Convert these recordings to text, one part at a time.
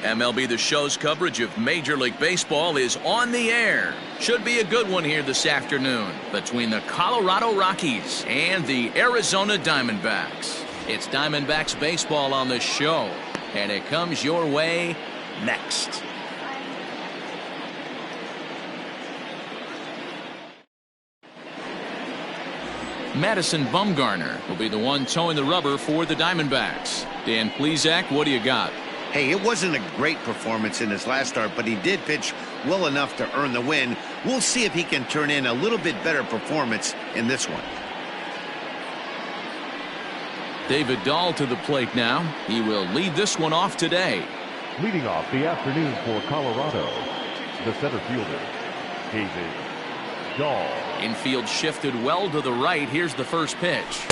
MLB The Show's coverage of Major League Baseball is on the air. Should be a good one here this afternoon between the Colorado Rockies and the Arizona Diamondbacks. It's Diamondbacks baseball on the show, and it comes your way next. Madison Bumgarner will be the one towing the rubber for the Diamondbacks. Dan Plesac, what do you got? Hey, it wasn't a great performance in his last start, but he did pitch well enough to earn the win. We'll see if he can turn in a little bit better performance in this one. David Dahl to the plate now. He will lead this one off today. Leading off the afternoon for Colorado, the center fielder, David Dahl. Infield shifted well to the right. Here's the first pitch.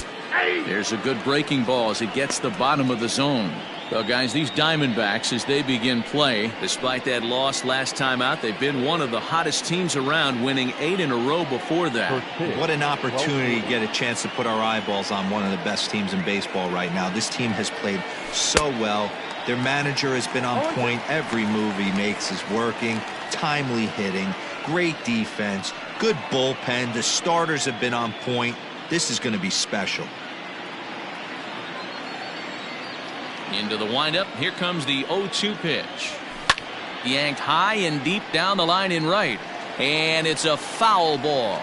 There's a good breaking ball as it gets the bottom of the zone. Well, guys, these Diamondbacks, as they begin play, despite that loss last time out, they've been one of the hottest teams around, winning 8 in a row before that. What an opportunity to get a chance to put our eyeballs on one of the best teams in baseball right now. This team has played so well. Their manager has been on point. Every move he makes is working. Timely hitting, great defense, good bullpen. The starters have been on point. This is going to be special. Into the windup. Here comes the 0-2 pitch. Yanked high and deep down the line in right. And it's a foul ball.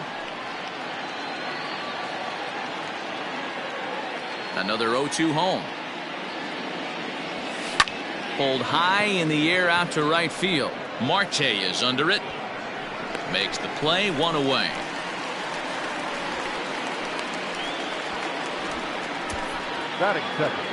Another 0-2 home. Pulled high in the air out to right field. Marte is under it. Makes the play, one away. Batting second,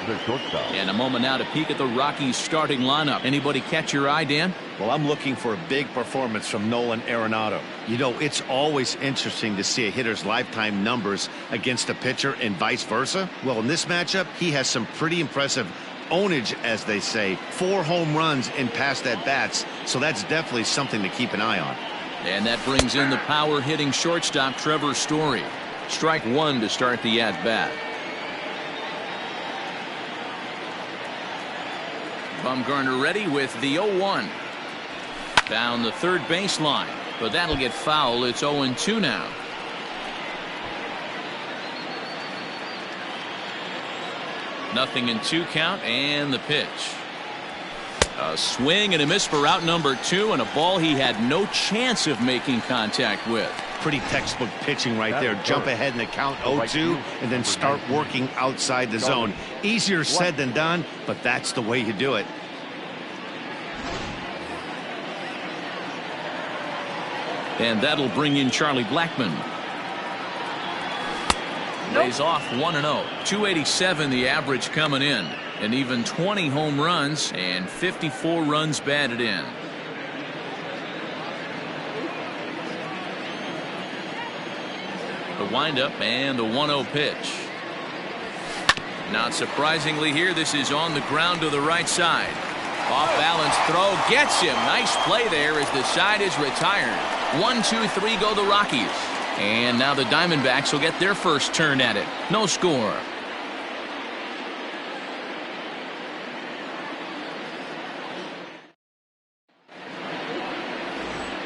the shortstop. And a moment now to peek at the Rockies starting lineup. Anybody catch your eye, Dan? Well, I'm looking for a big performance from Nolan Arenado. You know, it's always interesting to see a hitter's lifetime numbers against a pitcher and vice versa. Well, in this matchup, he has some pretty impressive ownage, as they say. 4 home runs in past at-bats, so that's definitely something to keep an eye on. And that brings in the power-hitting shortstop Trevor Story. Strike one to start the at-bat. Bumgarner ready with the 0-1. Down the third baseline, but that'll get foul. It's 0-2 now. Nothing in 2 count, and the pitch. A swing and a miss for out number 2, and a ball he had no chance of making contact with. Pretty textbook pitching right there. Jump ahead in the count 0-2 and then start working outside the zone. Easier said than done, but that's the way you do it. And that'll bring in Charlie Blackmon. Lays off 1-0. 287 the average coming in. And even 20 home runs and 54 runs batted in. The windup and the 1-0 pitch. Not surprisingly here, this is on the ground to the right side. Off balance throw gets him. Nice play there as the side is retired. 1-2-3 go the Rockies. And now the Diamondbacks will get their first turn at it. No score.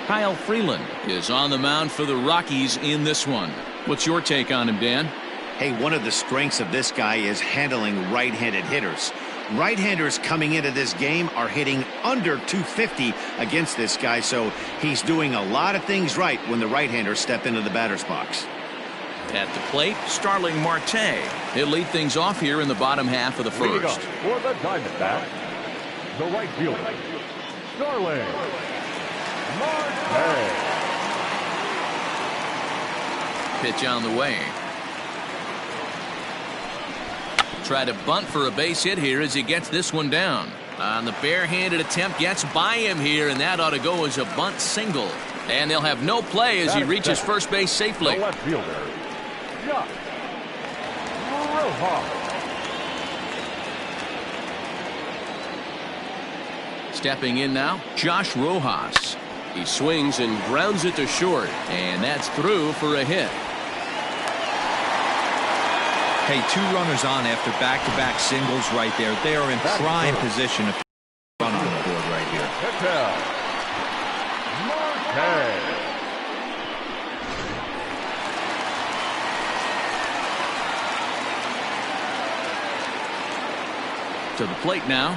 Kyle Freeland is on the mound for the Rockies in this one. What's your take on him, Dan? Hey, one of the strengths of this guy is handling right-handed hitters. Right-handers coming into this game are hitting under 250 against this guy, so he's doing a lot of things right when the right-handers step into the batter's box. At the plate, Starling Marte. He'll lead things off here in the bottom half of the first. For the Diamondbacks, the right fielder, Starling Marte. Pitch on the way. Try to bunt for a base hit here as he gets this one down. On the barehanded attempt, gets by him here, and that ought to go as a bunt single. And they'll have no play as he reaches first base safely. The left fielder, Josh Rojas. Stepping in now, Josh Rojas. He swings and grounds it to short, and that's through for a hit. Hey, 2 runners on after back-to-back singles right there. They are in prime position to put on Marte. To the plate now,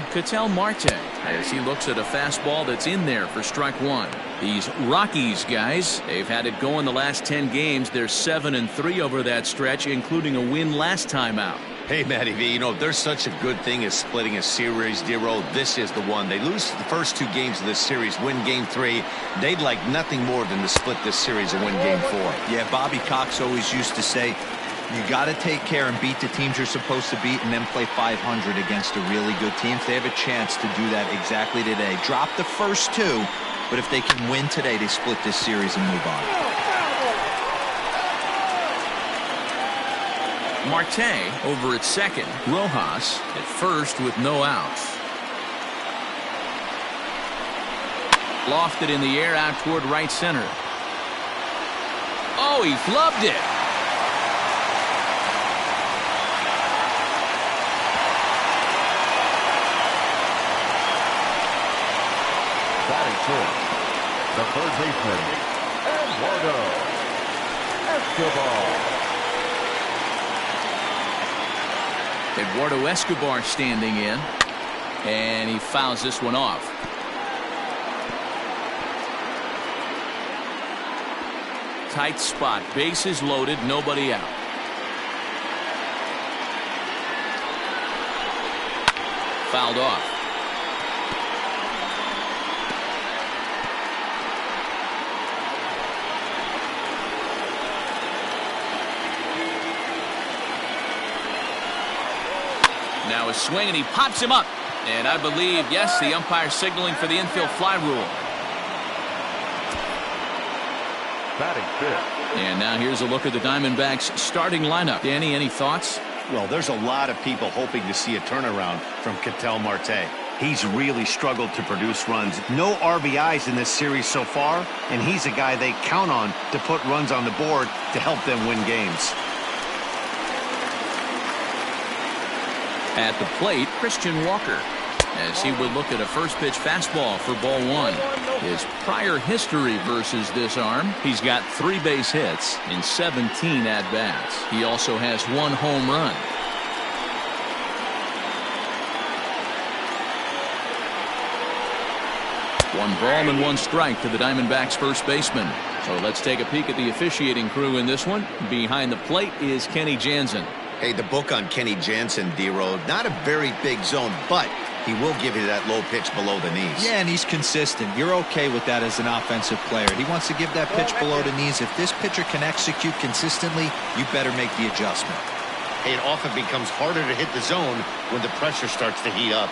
Marte, as he looks at a fastball that's in there for strike one. These Rockies guys, they've had it going the last 10 games. They're 7-3 over that stretch, including a win last time out. Hey, Matty V, you know, if there's such a good thing as splitting a series, Dero, this is the one. They lose the first 2 games of this series, win game 3. They'd like nothing more than to split this series and win game 4. Yeah, Bobby Cox always used to say, you got to take care and beat the teams you're supposed to beat and then play 500 against a really good team. If they have a chance to do that exactly today, drop the first 2, but if they can win today, they split this series and move on. Marte over at second. Rojas at first with no outs. Lofted in the air out toward right center. Oh, he flubbed it. Batting first, the third baseman, Eduardo Escobar. Eduardo Escobar standing in, and he fouls this one off. Tight spot, bases loaded, nobody out. Fouled off. Now a swing, and he pops him up. And I believe, yes, the umpire signaling for the infield fly rule. Batting fifth. And now here's a look at the Diamondbacks starting lineup. Danny, any thoughts? Well, there's a lot of people hoping to see a turnaround from Marte. He's really struggled to produce runs. No RBIs in this series so far, and he's a guy they count on to put runs on the board to help them win games. At the plate, Christian Walker, as he would look at a first pitch fastball for ball one. His prior history versus this arm, he's got 3 base hits in 17 at-bats. He also has 1 home run. One ball and 1 strike to the Diamondbacks first baseman. So let's take a peek at the officiating crew in this one. Behind the plate is Kenny Jansen. Hey, the book on Kenny Jansen, D-Road, not a very big zone, but he will give you that low pitch below the knees. Yeah, and he's consistent. You're okay with that as an offensive player. He wants to give that pitch below the knees. If this pitcher can execute consistently, you better make the adjustment. Hey, it often becomes harder to hit the zone when the pressure starts to heat up.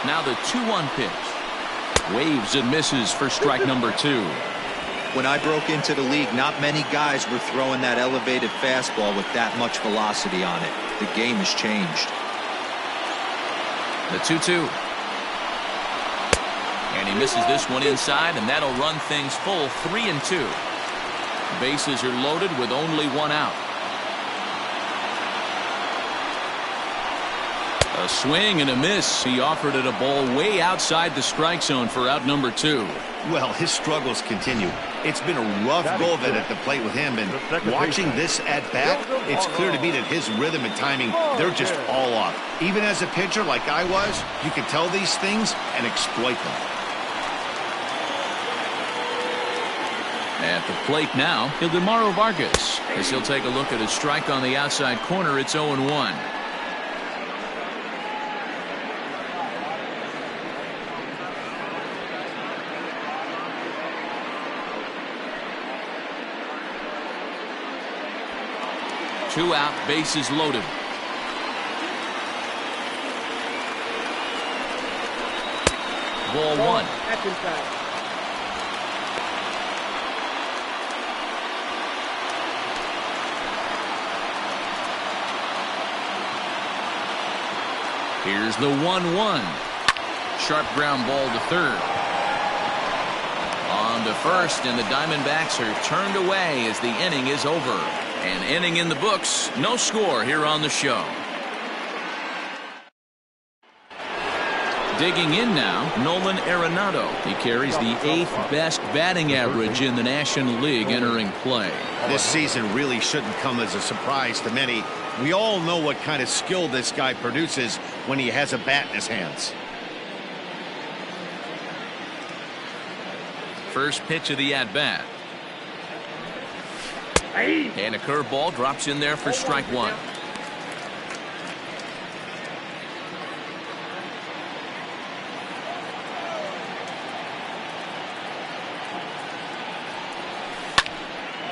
Now the 2-1 pitch. Waves and misses for strike number 2. When I broke into the league, not many guys were throwing that elevated fastball with that much velocity on it. The game has changed. The 2-2. And he misses this one inside, and that'll run things full 3-2. Bases are loaded with only 1 out. A swing and a miss. He offered it a ball way outside the strike zone for out number 2. Well, his struggles continue. It's been a rough go of it at the plate with him, and watching this at bat, it's clear to me that his rhythm and timing, they're just all off. Even as a pitcher like I was, you can tell these things and exploit them. At the plate now, Ildemaro Vargas, as he'll take a look at a strike on the outside corner. It's 0-1. Two out, bases loaded. Ball 1. Here's the 1-1. Sharp ground ball to third. On to first, and the Diamondbacks are turned away as the inning is over. An inning in the books. No score here on the show. Digging in now, Nolan Arenado. He carries the 8th best batting average in the National League entering play. This season really shouldn't come as a surprise to many. We all know what kind of skill this guy produces when he has a bat in his hands. First pitch of the at-bat. And a curveball drops in there for strike one.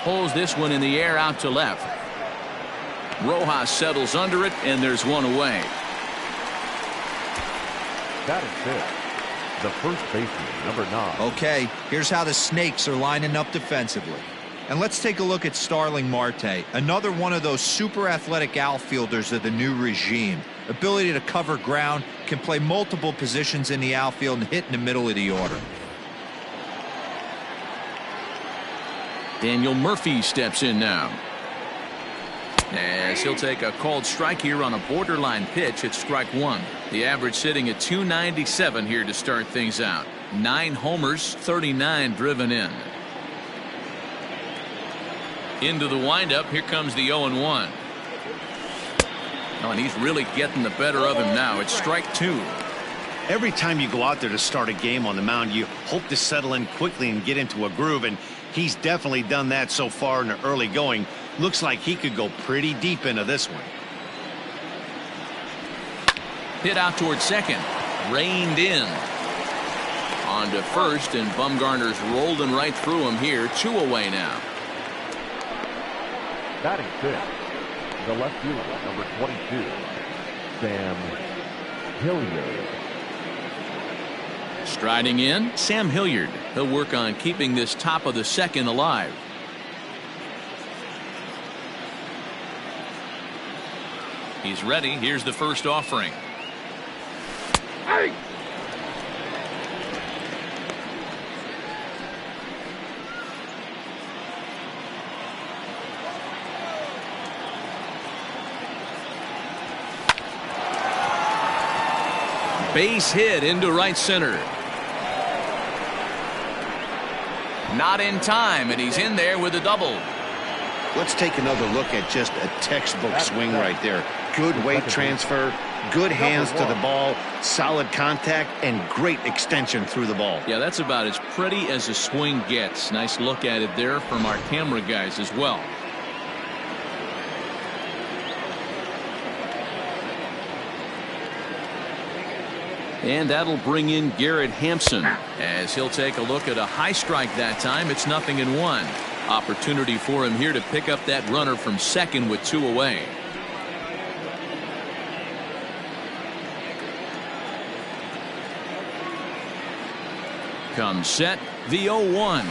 Pulls this one in the air out to left. Rojas settles under it, and there's one away. That is it. The first baseman, number 9. Okay, here's how the Snakes are lining up defensively. And let's take a look at Starling Marte, another one of those super athletic outfielders of the new regime. Ability to cover ground, can play multiple positions in the outfield and hit in the middle of the order. Daniel Murphy steps in now. As he'll take a called strike here on a borderline pitch at strike one. The average sitting at 297 here to start things out. 9 homers, 39 driven in. Into the windup. Here comes the 0-1. Oh, and he's really getting the better of him now. It's strike 2. Every time you go out there to start a game on the mound, you hope to settle in quickly and get into a groove, and he's definitely done that so far in the early going. Looks like he could go pretty deep into this one. Hit out towards second. Reined in. On to first, and Bumgarner's rolling right through him here. 2 away now. Batting 5th, the left fielder, number 22, Sam Hilliard. Striding in, Sam Hilliard. He'll work on keeping this top of the second alive. He's ready. Here's the first offering. Hey! Base hit into right center. Not in time, and he's in there with a double. Let's take another look at just a textbook swing right there. Good weight transfer, good hands to the ball, solid contact, and great extension through the ball. Yeah, that's about as pretty as a swing gets. Nice look at it there from our camera guys as well. And that'll bring in Garrett Hampson as he'll take a look at a high strike that time. It's 0-1. Opportunity for him here to pick up that runner from second with 2 away. Comes set, the 0-1.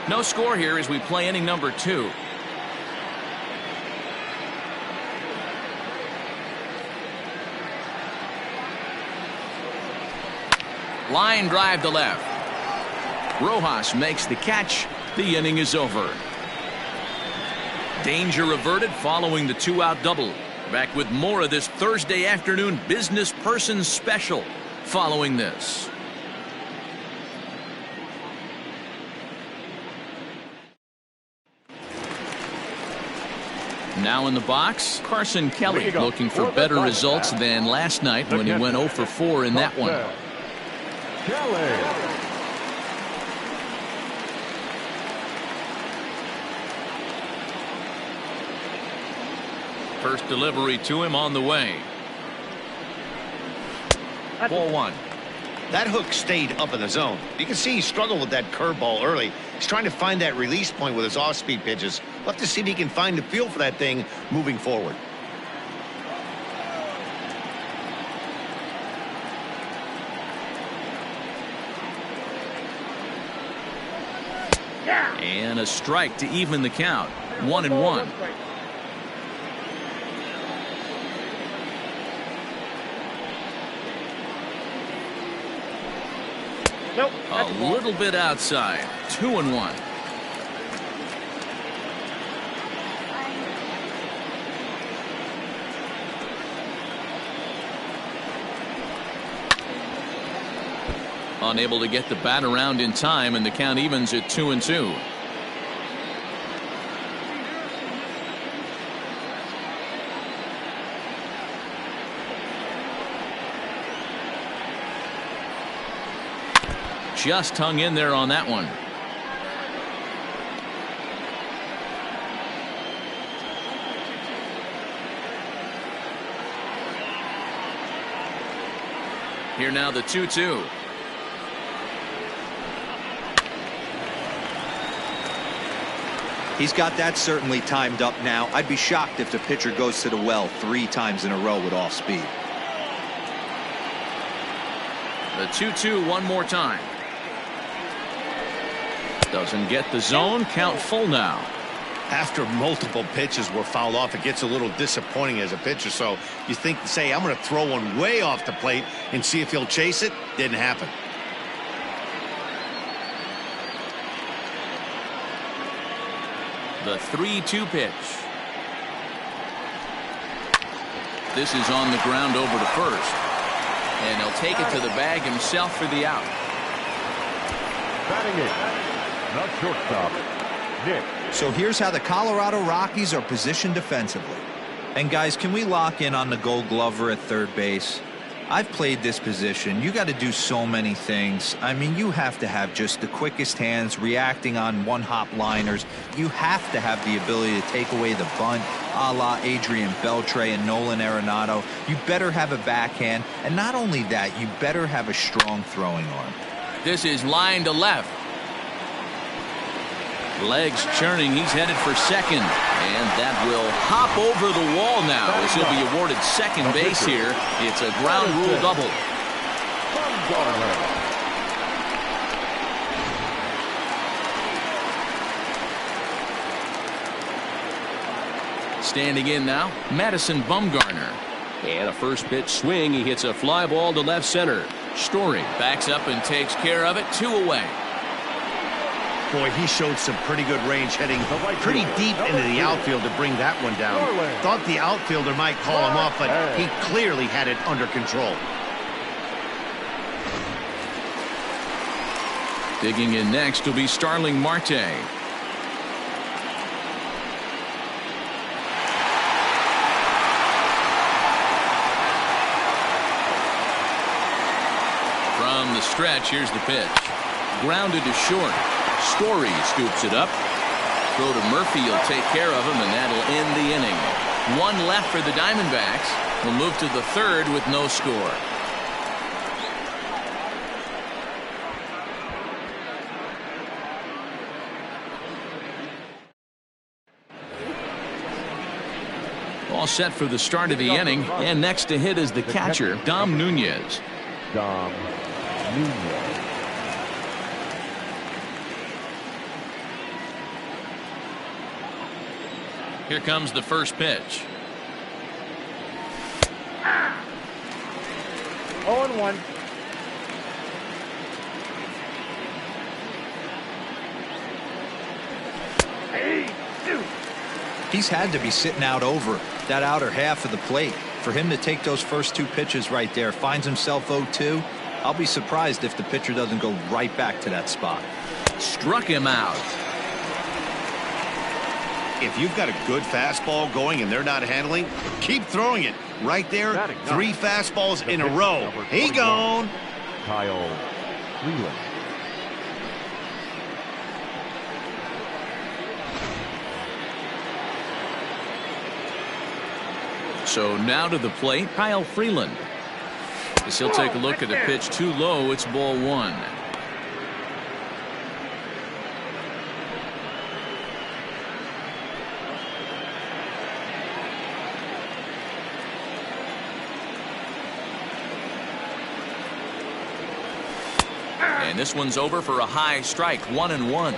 No score here as we play inning number 2. Line drive to left. Rojas makes the catch. The inning is over. Danger averted following the 2-out double. Back with more of this Thursday afternoon business person special following this. Now in the box, Carson Kelly looking for better results than last night when he went 0 for 4 in that one. Kelly. First delivery to him on the way. Ball 1. That hook stayed up in the zone. You can see he struggled with that curveball early. He's trying to find that release point with his off-speed pitches. We'll have to see if he can find the feel for that thing moving forward. And a strike to even the count. 1-1. A little bit outside. 2-1. Unable to get the bat around in time, and the count evens at 2-2. Just hung in there on that one. Here now the 2-2. He's got that certainly timed up now. I'd be shocked if the pitcher goes to the well 3 times in a row with off speed. The 2-2 one more time. Doesn't get the zone. Count full now. After multiple pitches were fouled off, it gets a little disappointing as a pitcher. So you think, say, I'm going to throw one way off the plate and see if he'll chase it. Didn't happen. The 3-2 pitch. This is on the ground over to first. And he'll take it to the bag himself for the out. Batting it, the shortstop, Nick. So here's how the Colorado Rockies are positioned defensively. And guys, can we lock in on the Gold Glover at third base? I've played this position. You got to do so many things. I mean, you have to have just the quickest hands, reacting on one-hop liners. You have to have the ability to take away the bunt, a la Adrian Beltre and Nolan Arenado. You better have a backhand, and not only that, you better have a strong throwing arm. This is line to left. Legs churning. He's headed for second. And that will hop over the wall now as he'll be awarded second base here. It's a ground rule double. Standing in now, Madison Bumgarner. And a first pitch swing. He hits a fly ball to left center. Story backs up and takes care of it. 2 away. Boy, he showed some pretty good range heading pretty deep into the outfield to bring that one down. Thought the outfielder might call him off, but he clearly had it under control. Digging in next will be Starling Marte. From the stretch, here's the pitch. Grounded to short. Story scoops it up. Throw to Murphy. He'll take care of him, and that'll end the inning. 1 left for the Diamondbacks. We'll move to the third with no score. All set for the start of the inning, and next to hit is the catcher, Dom Nunez. Dom Nunez. Here comes the first pitch. 0-1. He's had to be sitting out over that outer half of the plate. For him to take those first 2 pitches right there, finds himself 0-2. I'll be surprised if the pitcher doesn't go right back to that spot. Struck him out. If you've got a good fastball going and they're not handling, keep throwing it. Right there, 3 fastballs in a row. He gone. Kyle Freeland. So now to the plate, Kyle Freeland. As he'll take a look at a pitch too low, it's ball 1. And this one's over for a high strike. 1-1.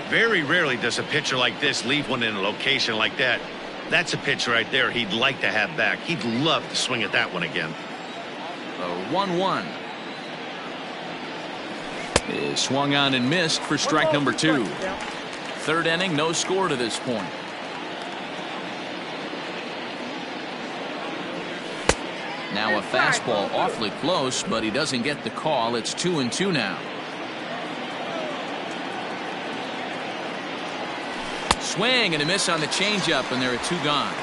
Very rarely does a pitcher like this leave one in a location like that. That's a pitch right there he'd like to have back. He'd love to swing at that one again. 1-1. is swung on and missed for strike number 2. Third inning, no score to this point. Now a fastball awfully close, but he doesn't get the call. It's 2-2 now. Swing and a miss on the changeup, and there are 2 gone.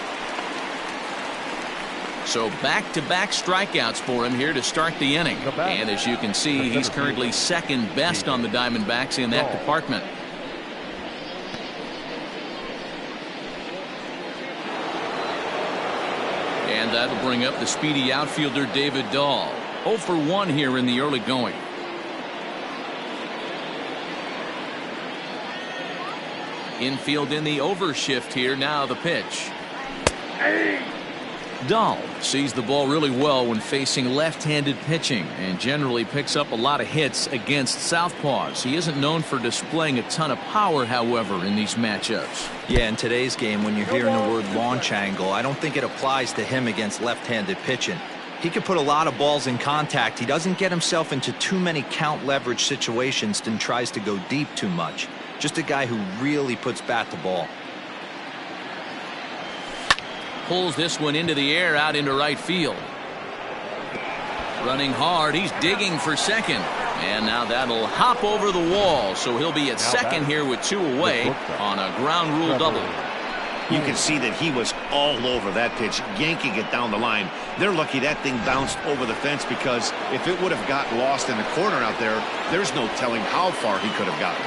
So back-to-back strikeouts for him here to start the inning. And as you can see, he's currently second best on the Diamondbacks in that department. And that'll bring up the speedy outfielder David Dahl. 0 for 1 here in the early going. Infield in the overshift here. Now the pitch. Dahl sees the ball really well when facing left-handed pitching and generally picks up a lot of hits against southpaws. He isn't known for displaying a ton of power, however, in these matchups. Yeah, in today's game, when you're hearing the word launch angle, I don't think it applies to him against left-handed pitching. He can put a lot of balls in contact. He doesn't get himself into too many count leverage situations and tries to go deep too much. Just a guy who really puts bat to ball. Pulls this one into the air out into right field. Running hard. He's digging for second. And now that'll hop over the wall. So he'll be at second here with 2 away on a ground rule double. You can see that he was all over that pitch, yanking it down the line. They're lucky that thing bounced over the fence, because if it would have gotten lost in the corner out there, there's no telling how far he could have gotten.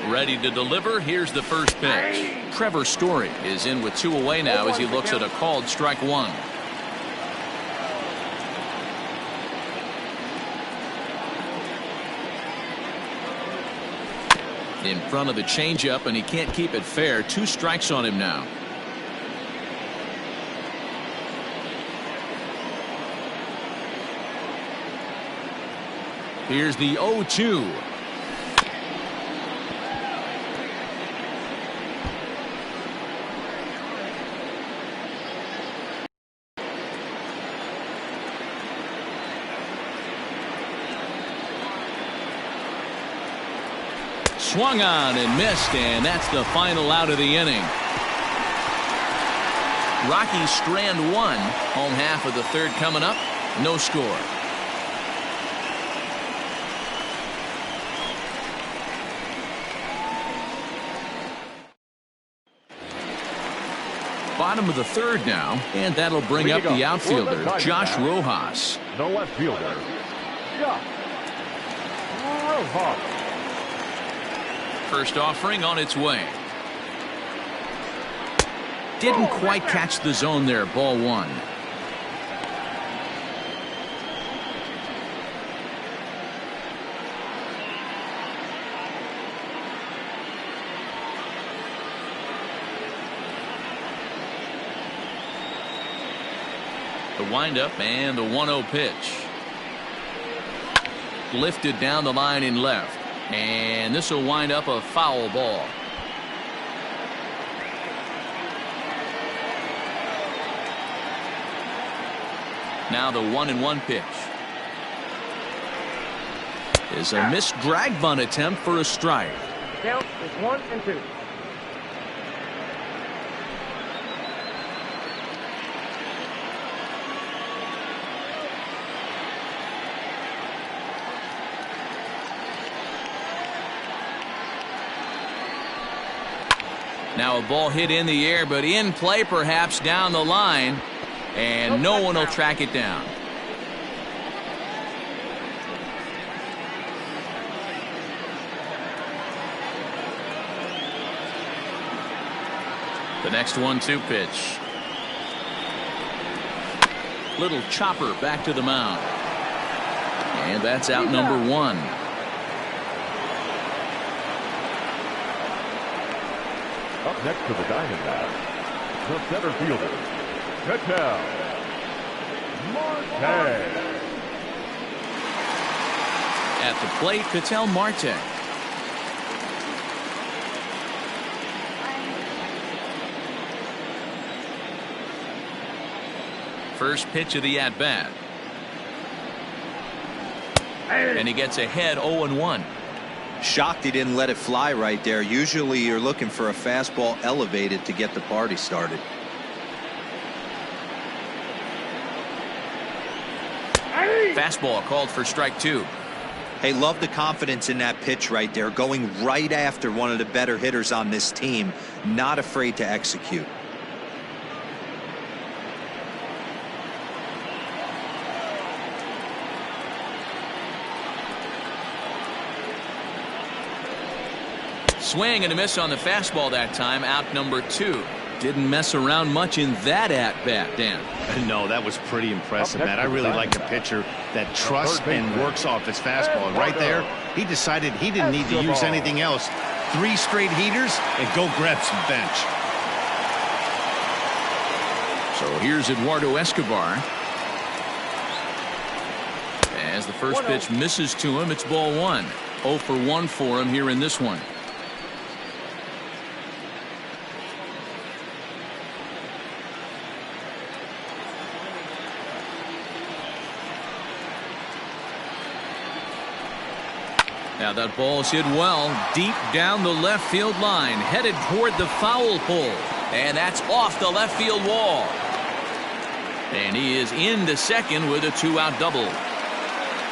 Ready to deliver. Here's the first pitch. Trevor Story is in with 2 away now as he looks at a called strike 1. In front of the changeup, and he can't keep it fair. 2 strikes on him now. Here's the 0-2. Swung on and missed, and that's the final out of the inning. Rockies strand 1. Home half of the third coming up. No score. Bottom of the third now, and that'll bring up the outfielder, Josh Rojas. The left fielder, Josh Rojas. First offering on its way. Didn't quite catch the zone there. Ball 1. The windup and the 1-0 pitch. Lifted down the line in left. And this will wind up a foul ball. Now the 1-1 pitch is a missed drag bunt attempt for a strike. Count is 1-2. Now a ball hit in the air, but in play perhaps down the line, and no one will track it down. The next 1-2 pitch. Little chopper back to the mound. And that's out number 1. Up next for the Diamondbacks, The center fielder, Ketel Marte. At the plate, Ketel Marte. First pitch of the at-bat. And he gets ahead 0-1. Shocked he didn't let it fly right there. Usually you're looking for a fastball elevated to get the party started. Fastball called for strike 2. Hey, love the confidence in that pitch right there. Going right after one of the better hitters on this team. Not afraid to execute. Swing and a miss on the fastball that time. Out number 2. Didn't mess around much in that at-bat, Dan. No, that was pretty impressive, Matt. I really like a pitcher that trusts and works off his fastball. And right there, he decided he didn't need to use anything else. 3 straight heaters and go grab some bench. So here's Eduardo Escobar. As the first pitch misses to him, it's ball 1. 0 for 1 for him here in this one. Now that ball's hit well deep down the left field line, headed toward the foul pole, and that's off the left field wall. And he is into second with a 2-out double.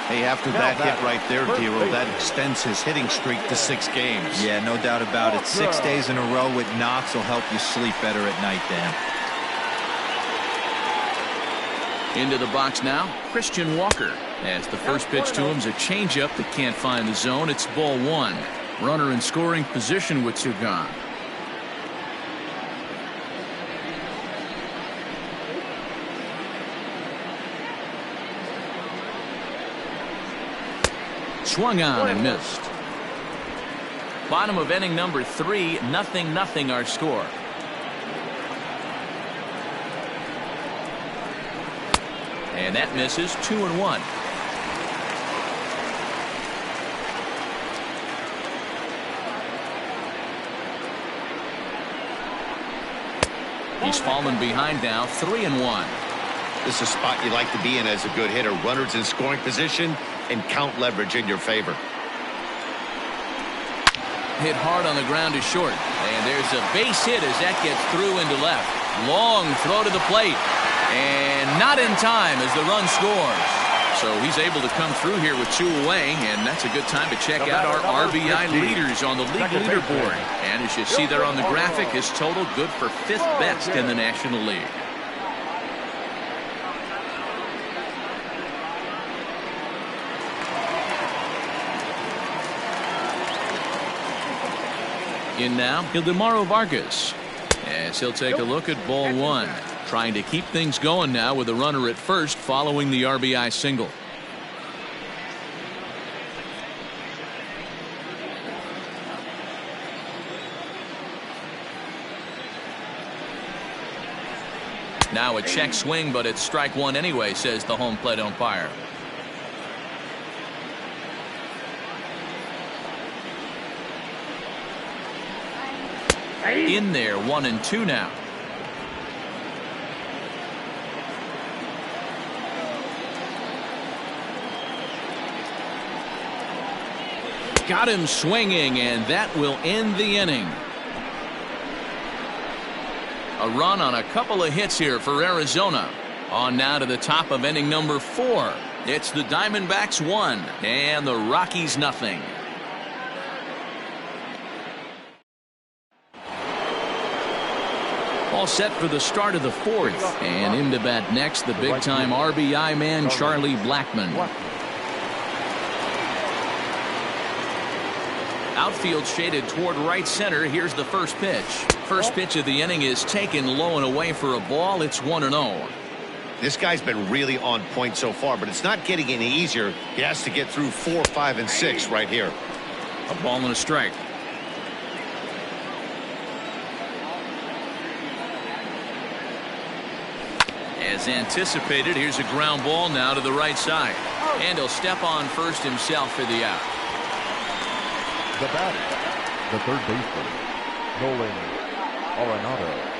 Hey, after that hit right there, Dero, that extends his hitting streak to 6 games. Yeah, no doubt about it. 6 days in a row with knocks will help you sleep better at night, Dan. Into the box now, Christian Walker. As the first pitch to him is a changeup that can't find the zone. It's ball 1. Runner in scoring position with 2 gone. Swung on and missed. Bottom of inning number 3, 0-0 our score. And that misses. 2-1. He's fallen behind now. 3-1. This is a spot you like to be in as a good hitter. Runners in scoring position and count leverage in your favor. Hit hard on the ground to short. And there's a base hit as that gets through into left. Long throw to the plate. And not in time as the run scores. So he's able to come through here with 2 away, and that's a good time to check out our RBI leaders on the league leaderboard. And as you see there on the graphic, his total good for 5th best in the National League. In now, Ildemaro Vargas. As he'll take a look at ball 1. Trying to keep things going now with a runner at first following the RBI single. Now a check swing, but it's strike 1 anyway, says the home plate umpire. In there, 1-2 now. Got him swinging, and that will end the inning. A run on a couple of hits here for Arizona. On now to the top of inning number 4. It's the Diamondbacks 1 and the Rockies 0. All set for the start of the 4th. And into bat next, the big-time RBI man, Charlie Blackmon. Outfield shaded toward right center. Here's the first pitch. First pitch of the inning is taken low and away for a ball. It's 1-0. This guy's been really on point so far, but it's not getting any easier. He has to get through 4, 5, and 6 right here. A ball and a strike. As anticipated, here's a ground ball now to the right side. And he'll step on first himself for the out. The batter, the third baseman, Nolan Arenado.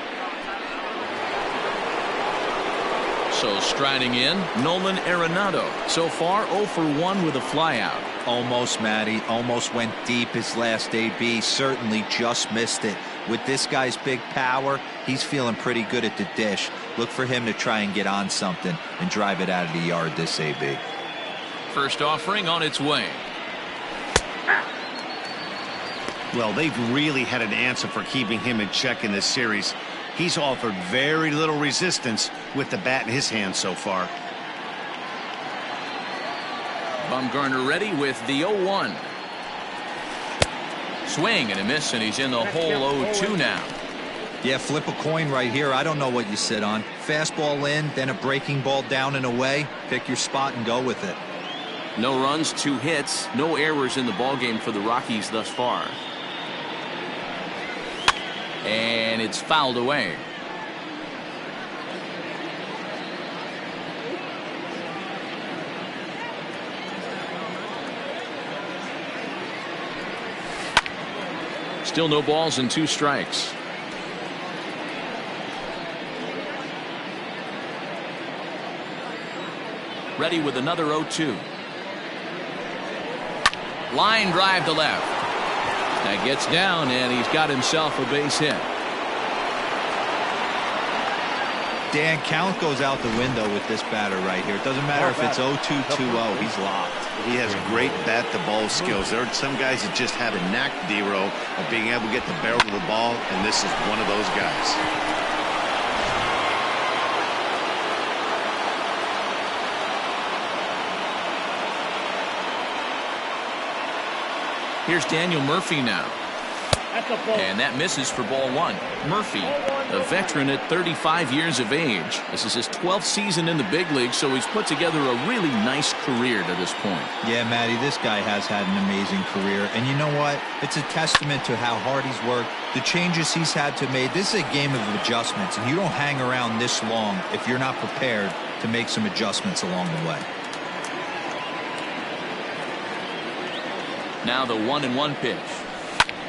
So striding in, Nolan Arenado. So far 0 for 1 with a flyout. Almost, Matty. Almost went deep his last AB. Certainly just missed it. With this guy's big power, he's feeling pretty good at the dish. Look for him to try and get on something and drive it out of the yard this AB. First offering on its way. Well, they've really had an answer for keeping him in check in this series. He's offered very little resistance with the bat in his hand so far. Bumgarner ready with the 0-1. Swing and a miss, and he's in the hole 0-2 now. Yeah, flip a coin right here. I don't know what you sit on. Fastball in, then a breaking ball down and away. Pick your spot and go with it. No runs, 2 hits, no errors in the ballgame for the Rockies thus far. And it's fouled away. Still no balls and 2 strikes. Ready with another 0-2. Line drive to left. That gets down, and he's got himself a base hit. Dan, count goes out the window with this batter right here. It doesn't matter if it's 0-2, 2-0. He's locked. He has great bat-to-ball skills. There are some guys that just have a knack, D-Row, of being able to get the barrel of the ball, and this is one of those guys. Here's Daniel Murphy now. And that misses for ball 1. Murphy, a veteran at 35 years of age. This is his 12th season in the big league, so he's put together a really nice career to this point. Yeah, Matty, this guy has had an amazing career. And you know what? It's a testament to how hard he's worked, the changes he's had to make. This is a game of adjustments, and you don't hang around this long if you're not prepared to make some adjustments along the way. Now the 1-1 pitch.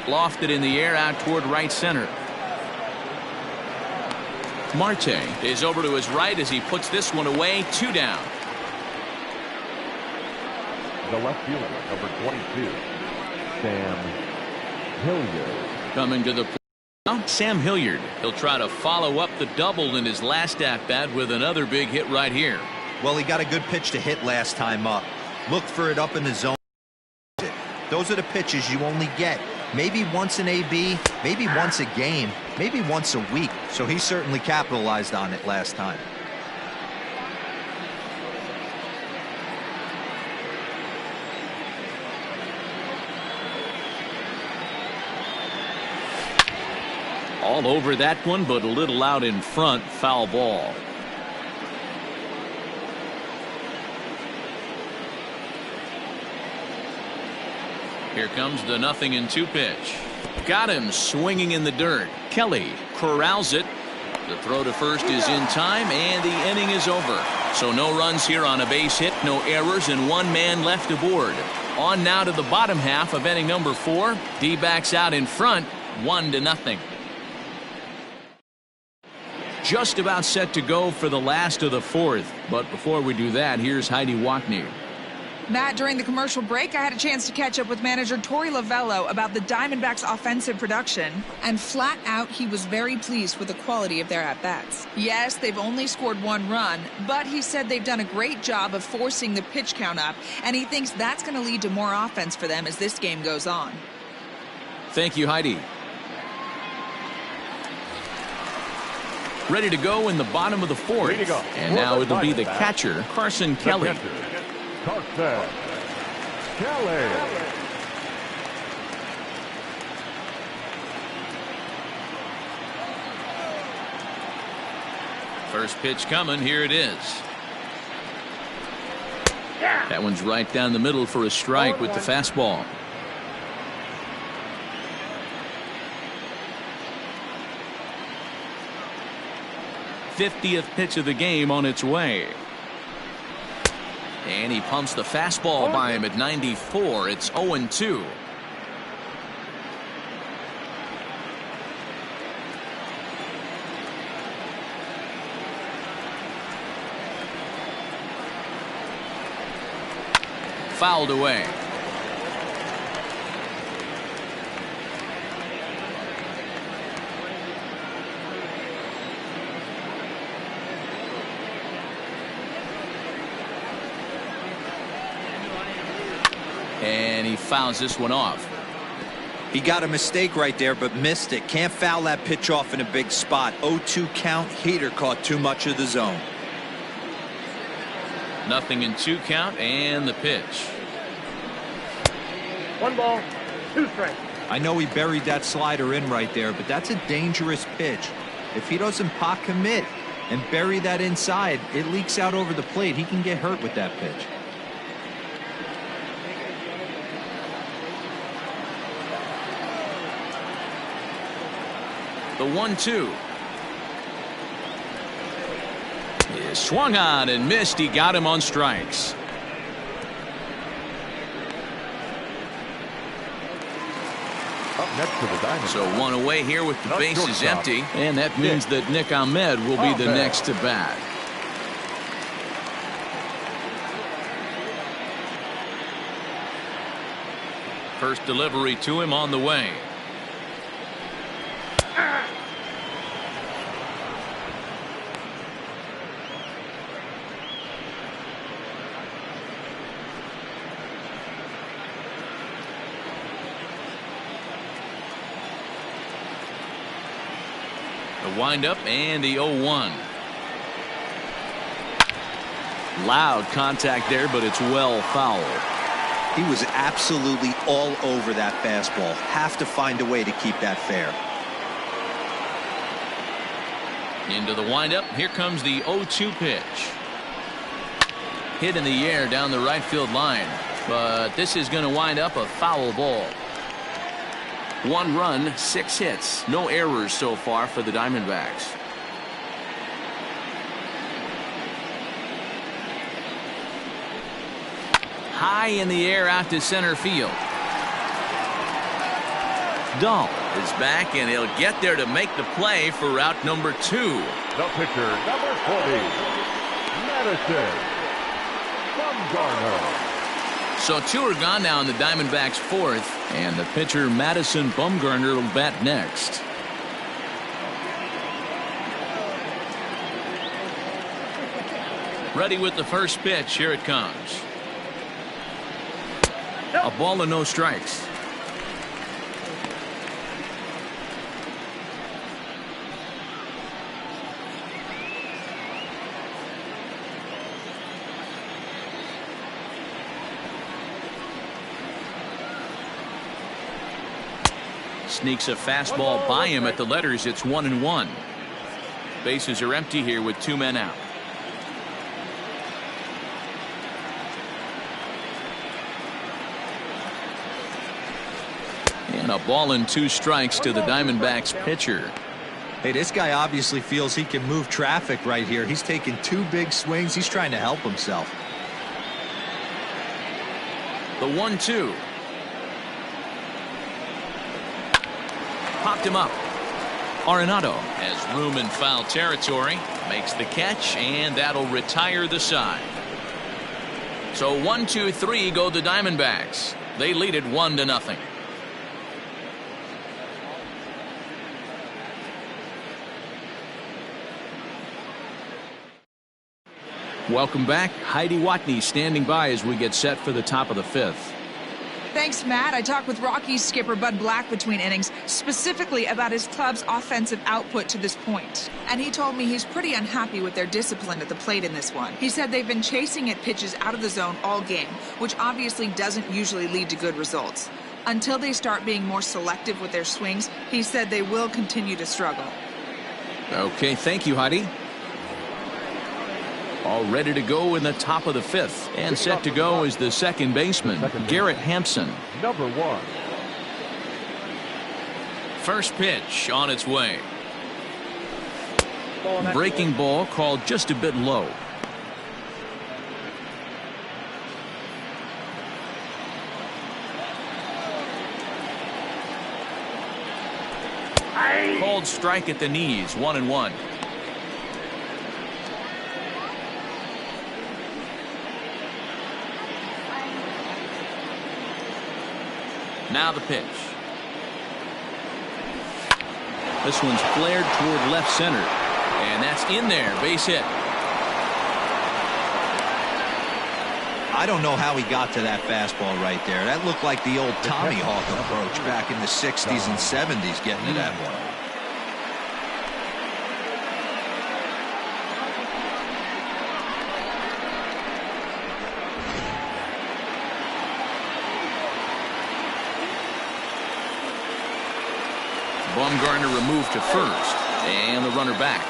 Lofted in the air out toward right center. Marte is over to his right as he puts this one away. 2 down. The left fielder, number 22, Sam Hilliard. Coming to the plate now, Sam Hilliard. He'll try to follow up the double in his last at-bat with another big hit right here. Well, he got a good pitch to hit last time up. Look for it up in the zone. Those are the pitches you only get maybe once in AB, maybe once a game, maybe once a week. So he certainly capitalized on it last time. All over that one, but a little out in front. Foul ball. Here comes the 0-2 pitch. Got him swinging in the dirt. Kelly corrals it. The throw to first is in time, and the inning is over. So no runs here on a base hit, no errors, and 1 man left aboard. On now to the bottom half of inning number 4. D-backs out in front, 1-0. Just about set to go for the last of the 4th. But before we do that, here's Heidi Watney. Matt, during the commercial break, I had a chance to catch up with manager Torey Lovello about the Diamondbacks' offensive production. And flat out, he was very pleased with the quality of their at-bats. Yes, they've only scored 1 run, but he said they've done a great job of forcing the pitch count up, and he thinks that's going to lead to more offense for them as this game goes on. Thank you, Heidi. Ready to go in the bottom of the 4th. And now it'll be the catcher, Carson Kelly. Carson Kelly. First pitch coming. Here it is. That one's right down the middle for a strike with the fastball. 50th pitch of the game on its way. And he pumps the fastball by him at 94. It's 0-2. Fouled away. And he fouls this one off. He got a mistake right there, but missed it. Can't foul that pitch off in a big spot. 0-2 count. Heater caught too much of the zone. 0-2 count, and the pitch. 1 ball, 2 strikes. I know he buried that slider in right there, but that's a dangerous pitch. If he doesn't pot commit and bury that inside, it leaks out over the plate. He can get hurt with that pitch. The 1-2 is swung on and missed. He got him on strikes. Up next to the Diamondbacks. So one away here with the bases empty, and that means that Nick Ahmed will be the next to bat. First delivery to him on the way. The windup and the 0-1. Loud contact there, but it's well fouled. He was absolutely all over that fastball. Have to find a way to keep that fair. Into the windup. Here comes the 0-2 pitch. Hit in the air down the right field line, but this is going to wind up a foul ball. 1 run, 6 hits, no errors so far for the Diamondbacks. High in the air out to center field. Dahl is back, and he'll get there to make the play for route number 2. The pitcher, number 40, Madison Bumgarner. So 2 are gone now in the Diamondbacks' 4th, and the pitcher Madison Bumgarner will bat next. Ready with the first pitch. Here it comes. A ball and no strikes. Sneaks a fastball by him at the letters. It's 1-1. Bases are empty here with 2 men out. And a ball and 2 strikes to the Diamondbacks pitcher. Hey, this guy obviously feels he can move traffic right here. He's taking 2 big swings. He's trying to help himself. The 1-2. Popped him up. Arenado has room in foul territory, makes the catch, and that'll retire the side. So 1-2-3 go the Diamondbacks. They lead it 1-0. Welcome back. Heidi Watney standing by as we get set for the top of the 5th. Thanks, Matt. I talked with Rockies skipper Bud Black between innings, specifically about his club's offensive output to this point. And he told me he's pretty unhappy with their discipline at the plate in this one. He said they've been chasing at pitches out of the zone all game, which obviously doesn't usually lead to good results. Until they start being more selective with their swings, he said they will continue to struggle. Okay, thank you, Heidi. All ready to go in the top of the 5th, and set to go is the second baseman, Garrett Hampson. Number 1. First pitch on its way. Breaking ball called just a bit low. Called strike at the knees, 1-1. Now the pitch. This one's flared toward left center. And that's in there. Base hit. I don't know how he got to that fastball right there. That looked like the old Tommy Hawk approach back in the 60s and 70s getting to that one. Bumgarner removed to first, and the runner back.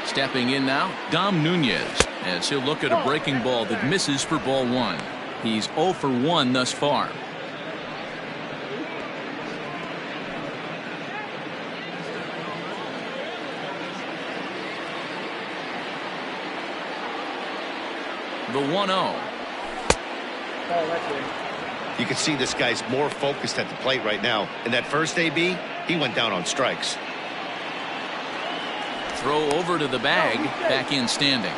Stepping in now, Dom Nunez, as he'll look at a breaking ball that misses for ball 1. He's 0 for 1 thus far. The 1-0. You can see this guy's more focused at the plate right now. In that first AB, he went down on strikes. Throw over to the bag, back in standing.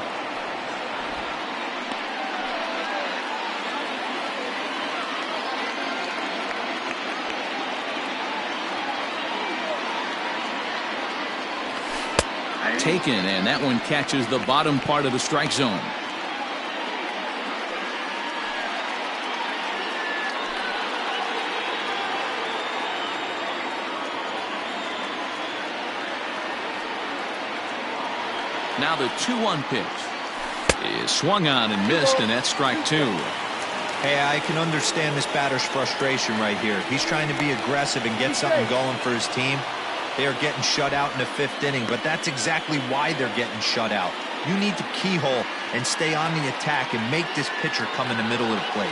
Taken, and that one catches the bottom part of the strike zone. Now the 2-1 pitch is swung on and missed, and that's strike 2. Hey, I can understand this batter's frustration right here. He's trying to be aggressive and get something going for his team. They are getting shut out in the 5th inning, but that's exactly why they're getting shut out. You need to keyhole and stay on the attack and make this pitcher come in the middle of the plate.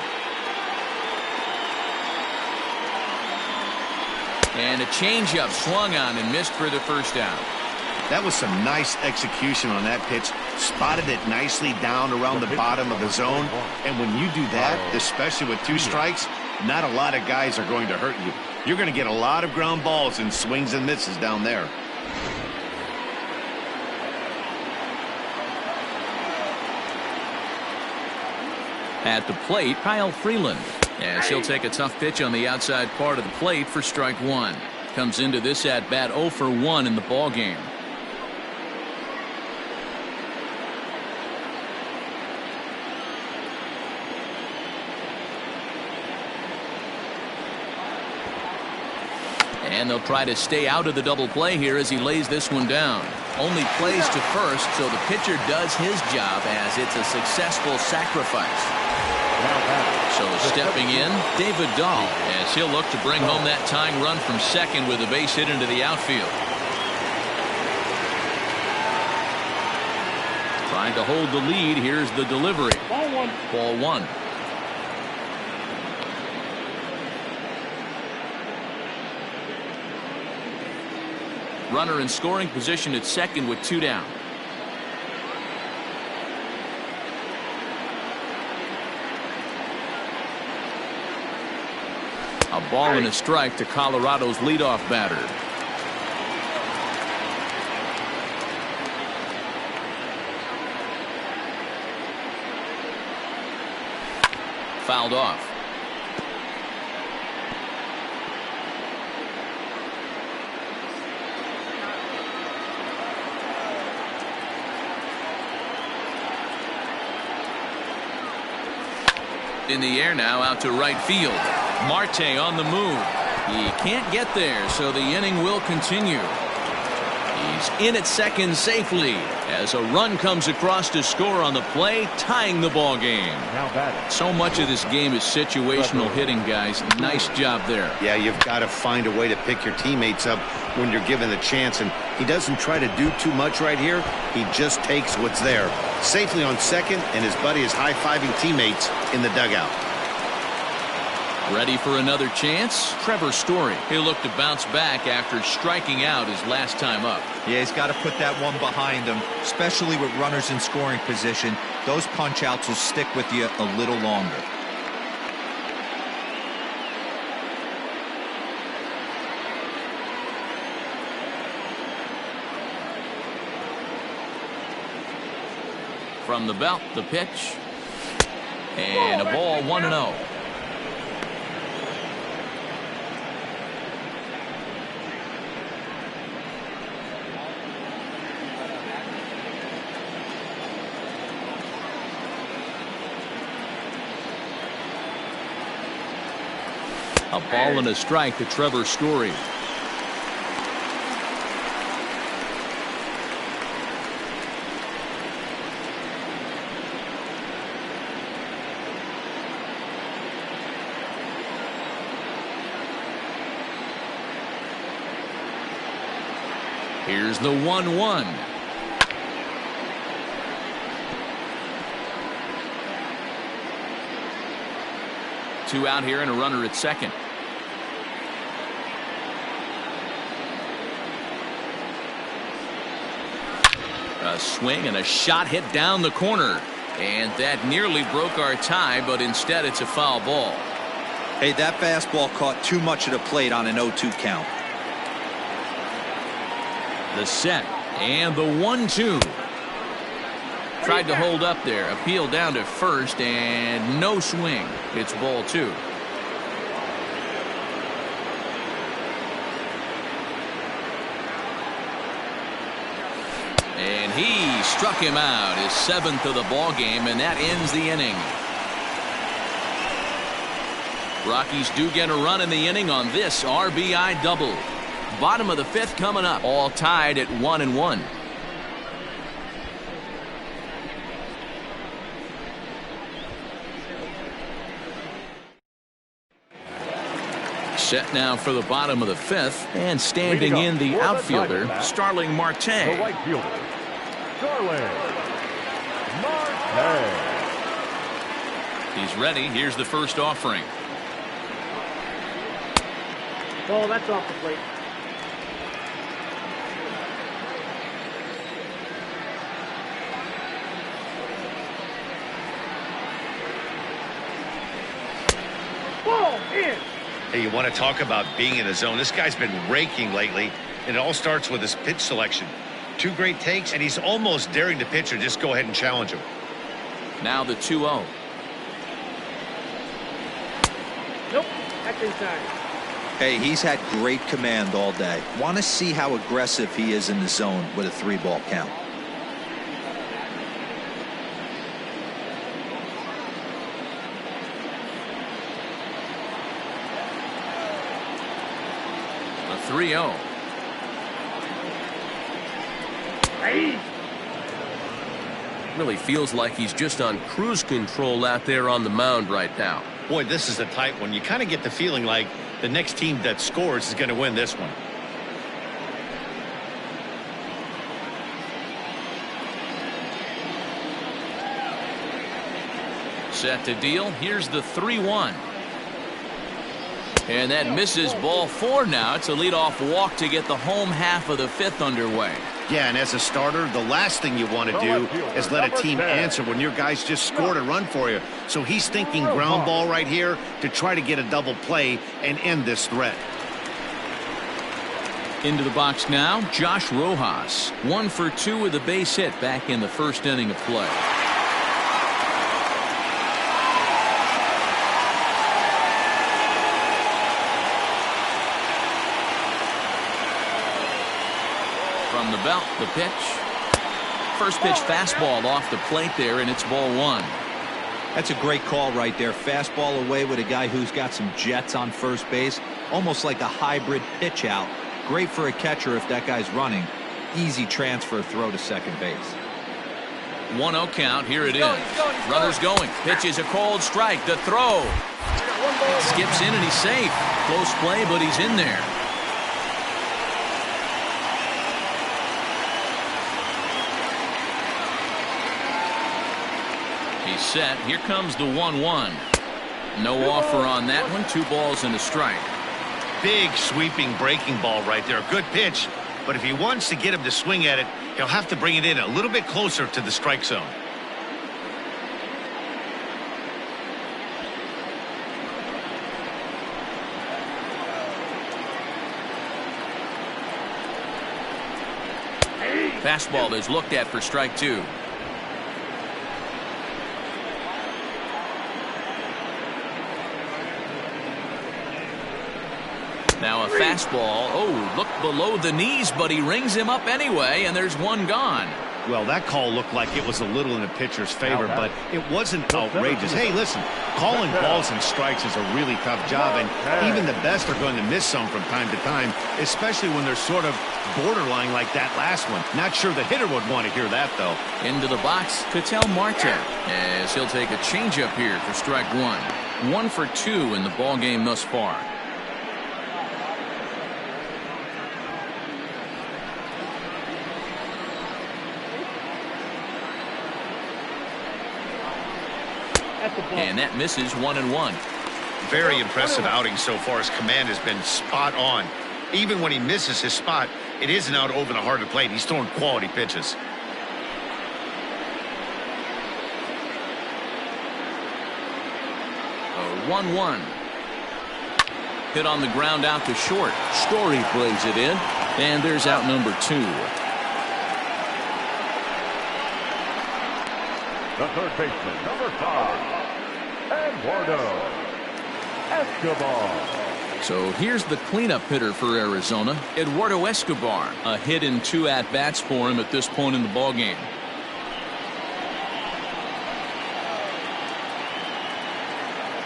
And a changeup swung on and missed for the first out. That was some nice execution on that pitch. Spotted it nicely down around the bottom of the zone. And when you do that, especially with 2 strikes, not a lot of guys are going to hurt you. You're going to get a lot of ground balls and swings and misses down there. At the plate, Kyle Freeland, as he'll take a tough pitch on the outside part of the plate for strike 1. Comes into this at bat 0 for 1 in the ball game. And they'll try to stay out of the double play here as he lays this one down. Only plays to first, so the pitcher does his job as it's a successful sacrifice. So stepping in, David Dahl, as he'll look to bring home that tying run from second with a base hit into the outfield. Trying to hold the lead. Here's the delivery. Ball 1. Runner in scoring position at second with 2 down. A ball and a strike to Colorado's leadoff batter. Fouled off. In the air now, out to right field. Marte on the move. He can't get there, so the inning will continue. He's in at second safely as a run comes across to score on the play, tying the ball game. So much of this game is situational hitting, guys. Nice job there. Yeah, you've got to find a way to pick your teammates up when you're given the chance, and he doesn't try to do too much right here. He just takes what's there. Safely on second, and his buddy is high-fiving teammates in the dugout. Ready for another chance? Trevor Story. He'll look to bounce back after striking out his last time up. Yeah, he's got to put that one behind him, especially with runners in scoring position. Those punch outs will stick with you a little longer. From the belt, the pitch. And a ball, 1-0. A ball and a strike to Trevor Story. Here's the 1-1. Two out here and a runner at second. A swing and a shot hit down the corner. And that nearly broke our tie, but instead it's a foul ball. Hey, that fastball caught too much of the plate on an 0-2 count. The set and the 1-2. Tried to hold up there. Appeal down to first and no swing. It's ball 2. And he struck him out, his 7th of the ball game, and that ends the inning. Rockies do get a run in the inning on this RBI double. Bottom of the 5th coming up, all tied at 1-1. Set now for the bottom of the 5th, and standing in the outfielder, Starling Marte. The right fielder, Starling Marte. He's ready. Here's the first offering. Oh, that's off the plate. Ball in. Hey, you want to talk about being in the zone? This guy's been raking lately, and it all starts with his pitch selection. 2 great takes, and he's almost daring the pitcher just go ahead and challenge him. Now the 2-0. Nope, that's inside. Hey, he's had great command all day. Want to see how aggressive he is in the zone with a 3-ball count. The 3-0. Hey. Really feels like he's just on cruise control out there on the mound right now. Boy, this is a tight one. You kind of get the feeling like the next team that scores is going to win this one. Set to deal. Here's the 3-1. And that misses, ball 4 now. It's a leadoff walk to get the home half of the 5th underway. Yeah, and as a starter, the last thing you want to do is let a team answer when your guys just scored a run for you. So he's thinking ground ball right here to try to get a double play and end this threat. Into the box now, Josh Rojas. 1 for 2 with a base hit back in the first inning of play. From the belt, the pitch. First pitch fastball off the plate there, and it's ball 1. That's a great call right there. Fastball away with a guy who's got some jets on first base. Almost like a hybrid pitch out. Great for a catcher if that guy's running. Easy transfer throw to second base. 1-0 count. Here it is. Runner's going. Pitch is a cold strike. The throw. It skips in and he's safe. Close play, but he's in there. He's set. Here comes the 1-1. No offer on that one. 2 balls and a strike. Big sweeping breaking ball right there. Good pitch. But if he wants to get him to swing at it, he'll have to bring it in a little bit closer to the strike zone. Fastball is looked at for strike 2. Now a fastball. Oh, look below the knees, but he rings him up anyway, and there's one gone. Well, that call looked like it was a little in the pitcher's favor, but it wasn't outrageous. Hey, listen, calling balls and strikes is a really tough job, and even the best are going to miss some from time to time, especially when they're sort of borderline like that last one. Not sure the hitter would want to hear that, though. Into the box, Ketel Marte, as he'll take a changeup here for strike 1. 1 for 2 in the ball game thus far. And that misses 1-1. Very impressive outing so far. His command has been spot on. Even when he misses his spot, it isn't out over the heart of the plate. He's throwing quality pitches. A 1-1. Hit on the ground out to short. Story brings it in. And there's out number 2. The third baseman, number 5, Eduardo Escobar. So here's the cleanup hitter for Arizona, Eduardo Escobar. A hit in 2 at-bats for him at this point in the ballgame.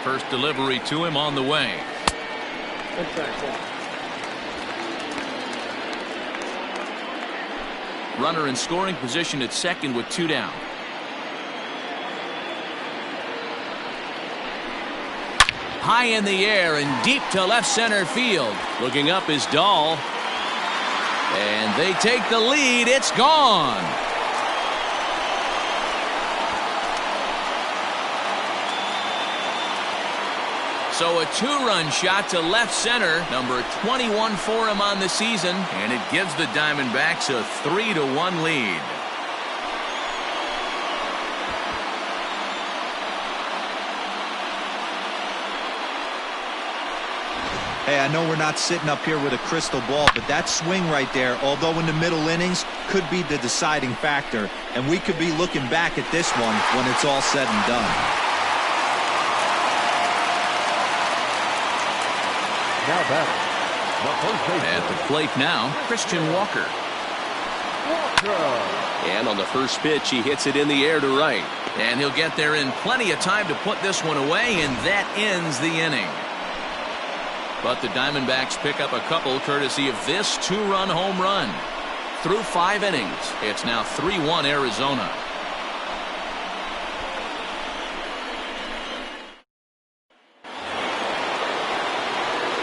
First delivery to him on the way. Runner in scoring position at second with 2 down. High in the air and deep to left center field. Looking up is Dahl. And they take the lead. It's gone. So a 2-run shot to left center. Number 21 for him on the season. And it gives the Diamondbacks a 3-1 lead. Hey, I know we're not sitting up here with a crystal ball, but that swing right there, although in the middle innings, could be the deciding factor. And we could be looking back at this one when it's all said and done. Now batting, the first baseman. At the plate now, Christian Walker. And on the first pitch, he hits it in the air to right. And he'll get there in plenty of time to put this one away, and that ends the inning. But the Diamondbacks pick up a couple courtesy of this 2-run home run. Through 5 innings, it's now 3-1 Arizona.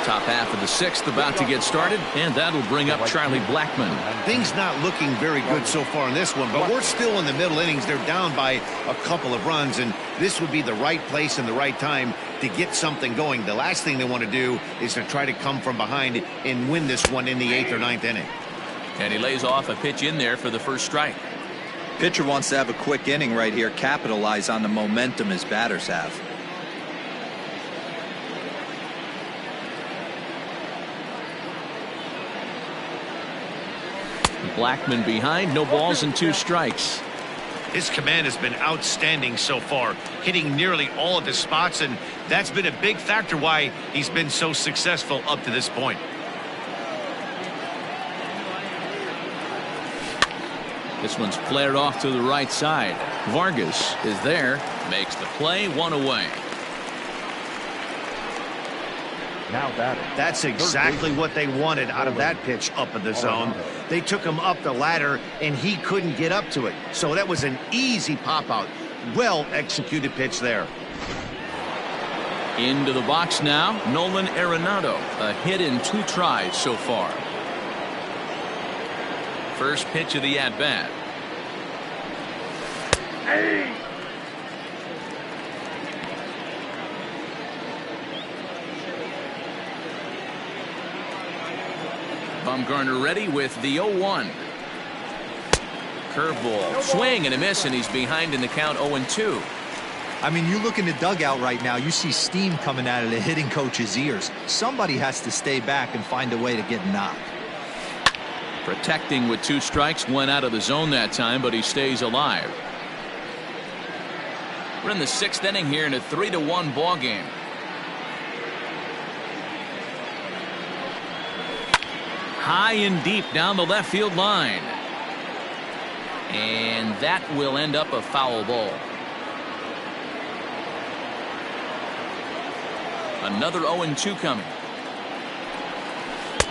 Top half of the 6th about to get started, and that'll bring up Charlie Blackmon. Things not looking very good so far in this one, but we're still in the middle innings. They're down by a couple of runs, and this would be the right place and the right time to get something going. The last thing they want to do is to try to come from behind and win this one in the 8th or 9th inning. And he lays off a pitch in there for the first strike. Pitcher wants to have a quick inning right here, capitalize on the momentum his batters have. Blackmon behind, no balls and 2 strikes. His command has been outstanding so far, hitting nearly all of his spots, and that's been a big factor why he's been so successful up to this point. This one's flared off to the right side. Vargas is there, makes the play, 1 away. Now batting. That's exactly what they wanted out of that pitch up in the zone. They took him up the ladder, and he couldn't get up to it. So that was an easy pop-out. Well-executed pitch there. Into the box now, Nolan Arenado. A hit in 2 tries so far. First pitch of the at-bat. Bumgarner ready with the 0-1. Curveball, swing and a miss, and he's behind in the count 0-2. I mean, you look in the dugout right now, you see steam coming out of the hitting coach's ears. Somebody has to stay back and find a way to get knocked. Protecting with 2 strikes, went out of the zone that time, but he stays alive. We're in the 6th inning here in a 3-1 ball game. High and deep down the left field line. And that will end up a foul ball. Another 0-2 coming.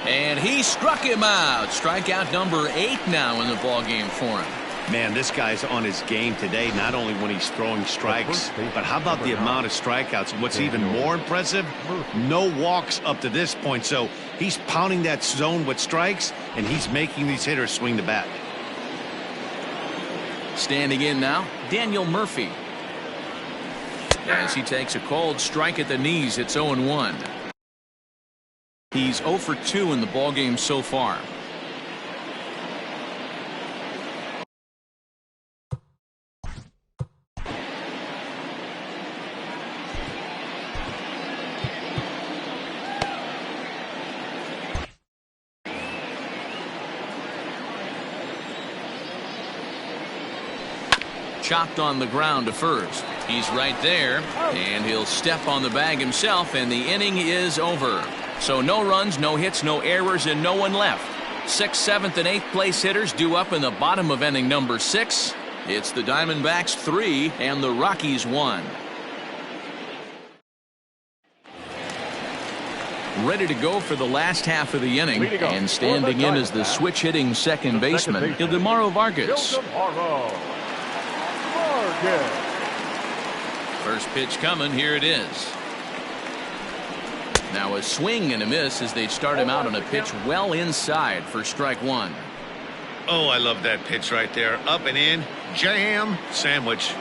And he struck him out. Strikeout number 8 now in the ball game for him. Man, this guy's on his game today, not only when he's throwing strikes, but how about the amount of strikeouts? What's even more impressive, no walks up to this point. So he's pounding that zone with strikes, and he's making these hitters swing the bat. Standing in now, Daniel Murphy. As he takes a cold strike at the knees, it's 0-1. He's 0 for 2 in the ballgame so far. Chopped on the ground to first. He's right there, and he'll step on the bag himself, and the inning is over. So no runs, no hits, no errors, and no one left. 6th, 7th, and 8th place hitters due up in the bottom of inning number 6. It's the Diamondbacks 3 and the Rockies 1. Ready to go for the last half of the inning, and standing in is the switch hitting second baseman, Ildemaro Vargas. First pitch coming, here it is. Now a swing and a miss as they start him out on a pitch well inside for strike 1. Oh, I love that pitch right there. Up and in, jam, sandwich.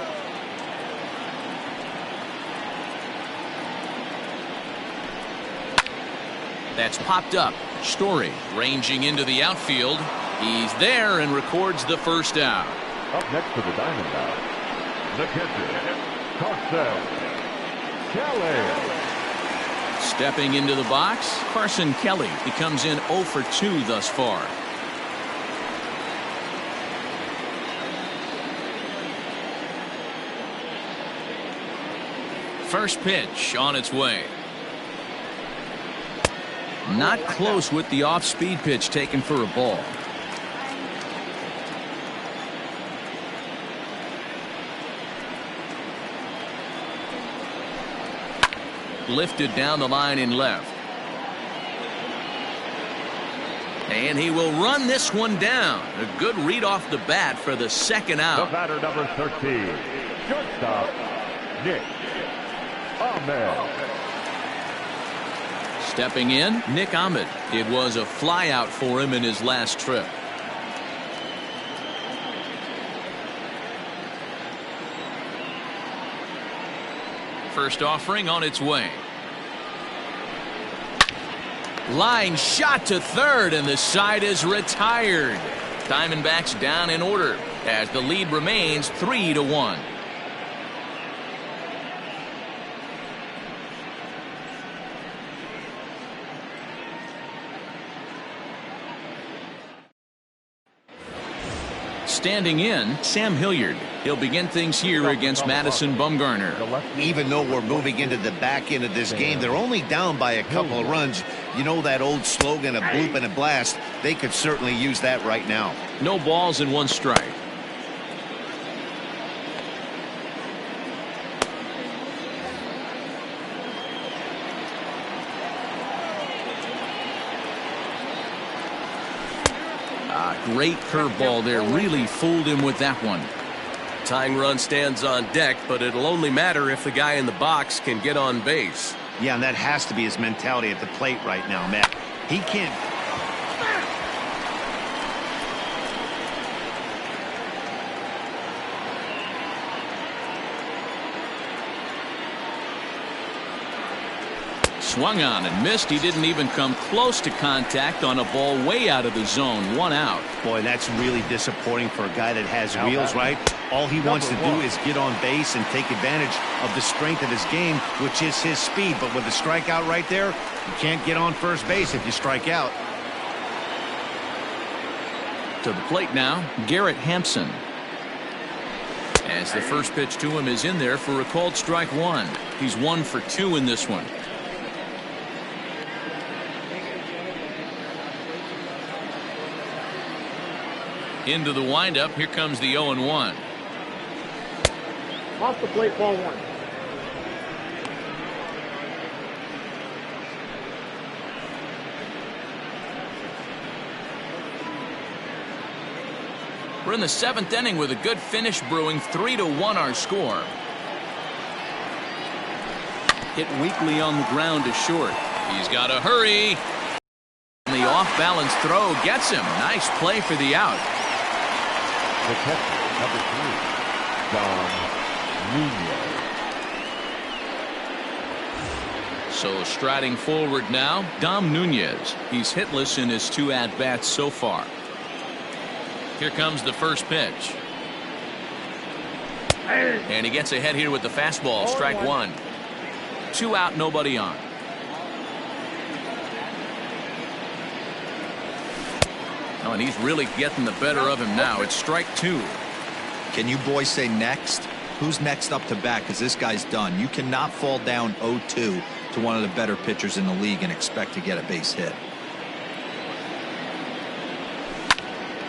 That's popped up. Story ranging into the outfield. He's there and records the first out. Up next for the Diamondbacks, the catcher, Carson Kelly. Stepping into the box, Carson Kelly. He comes in 0 for 2 thus far. First pitch on its way. Not close with the off-speed pitch taken for a ball. Lifted down the line in left. And he will run this one down. A good read off the bat for the second out. The batter number 13, shortstop, Nick Ahmed. Stepping in, Nick Ahmed. It was a flyout for him in his last trip. First offering on its way. Line shot to third, and the side is retired. Diamondbacks down in order as the lead remains 3-1. Standing in, Sam Hilliard. He'll begin things here against Madison Bumgarner. Even though we're moving into the back end of this game, they're only down by a couple of runs. You know that old slogan, a bloop and a blast. They could certainly use that right now. No balls and 1 strike. Great curveball there. Really fooled him with that one. Tying run stands on deck, but it'll only matter if the guy in the box can get on base. Yeah, and that has to be his mentality at the plate right now, Matt. He can't. swung on and missed. He didn't even come close to contact on a ball way out of the zone. 1 out. Boy, that's really disappointing for a guy that has wheels, right? All he wants to do is get on base and take advantage of the strength of his game, which is his speed. But with a strikeout right there, you can't get on first base if you strike out. To the plate now, Garrett Hampson. As the first pitch to him is in there for a called strike 1. He's 1 for 2 in this one. Into the windup. Here comes the 0-1. Off the plate, ball 1. We're in the 7th inning with a good finish brewing. 3-1 our score. Hit weakly on the ground to short. He's got to hurry. The off-balance throw gets him. Nice play for the out. The catcher, number 3, Dom Nunez. So striding forward now, Dom Nunez. He's hitless in his 2 at-bats so far. Here comes the first pitch. And he gets ahead here with the fastball. Strike 1. 2 out, nobody on. Oh, and he's really getting the better of him now. It's strike 2. Can you boys say next? Who's next up to bat? Because this guy's done. You cannot fall down 0-2 to one of the better pitchers in the league and expect to get a base hit.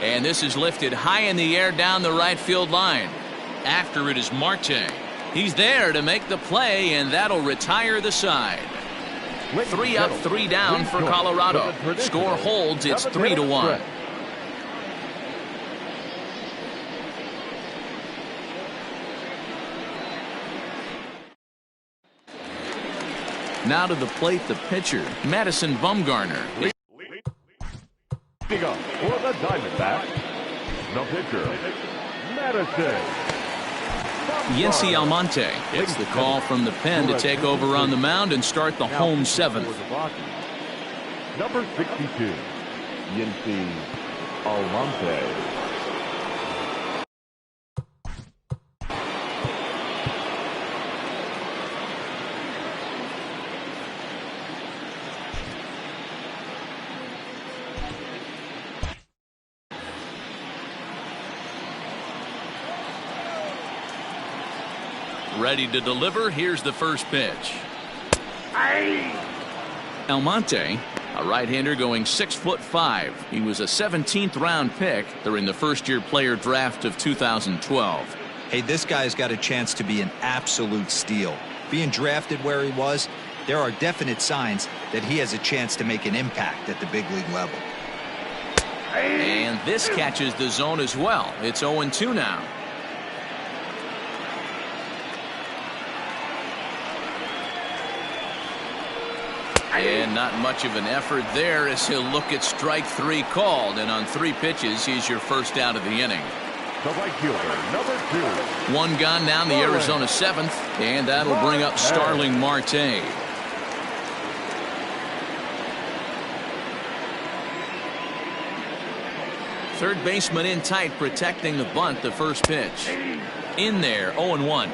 And this is lifted high in the air down the right field line. After it is Marte. He's there to make the play, and that'll retire the side. 3 up, 3 down for Colorado. Score holds. It's 3-1. Now to the plate, the pitcher, Madison Bumgarner. Leading up for the Diamondbacks, the pitcher, Madison. Yency Almonte gets the call from the pen to take over on the mound and start the home 7th. Number 62, Yency Almonte. Ready to deliver. Here's the first pitch. Almonte, a right-hander going 6'5". He was a 17th round pick during the first-year player draft of 2012. Hey, this guy's got a chance to be an absolute steal. Being drafted where he was, there are definite signs that he has a chance to make an impact at the big league level. And this catches the zone as well. It's 0-2 now. And not much of an effort there as he'll look at strike 3 called. And on 3 pitches, he's your first out of the inning. The right fielder, number 2. 1 gone now in the Arizona 7th. And that'll bring up Starling Marte. Third baseman in tight, protecting the bunt. The first pitch. In there, 0-1.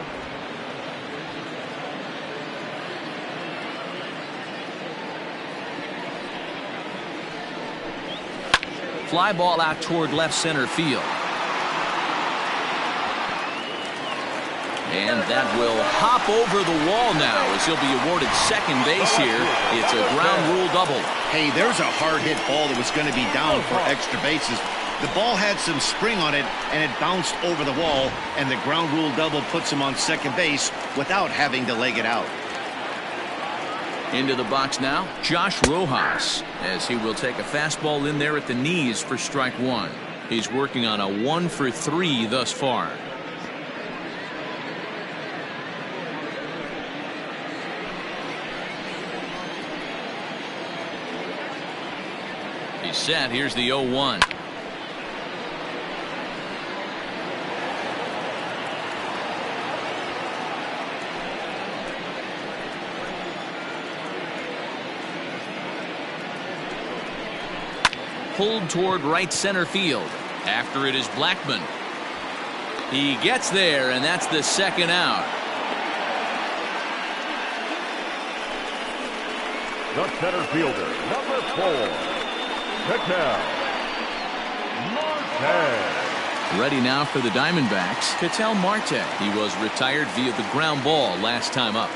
Fly ball out toward left center field. And that will hop over the wall now as he'll be awarded second base here. It's a ground rule double. Hey, there's a hard hit ball that was going to be down for extra bases. The ball had some spring on it, and it bounced over the wall, and the ground rule double puts him on second base without having to leg it out. Into the box now, Josh Rojas, as he will take a fastball in there at the knees for strike 1. He's working on a 1 for 3 thus far. He's set. Here's the 0-1. pulled toward right center field. After it is Blackmon. He gets there, and that's the second out. The center fielder, number 4, Ketel Marte. Ready now for the Diamondbacks, Ketel Marte. He was retired via the ground ball last time up.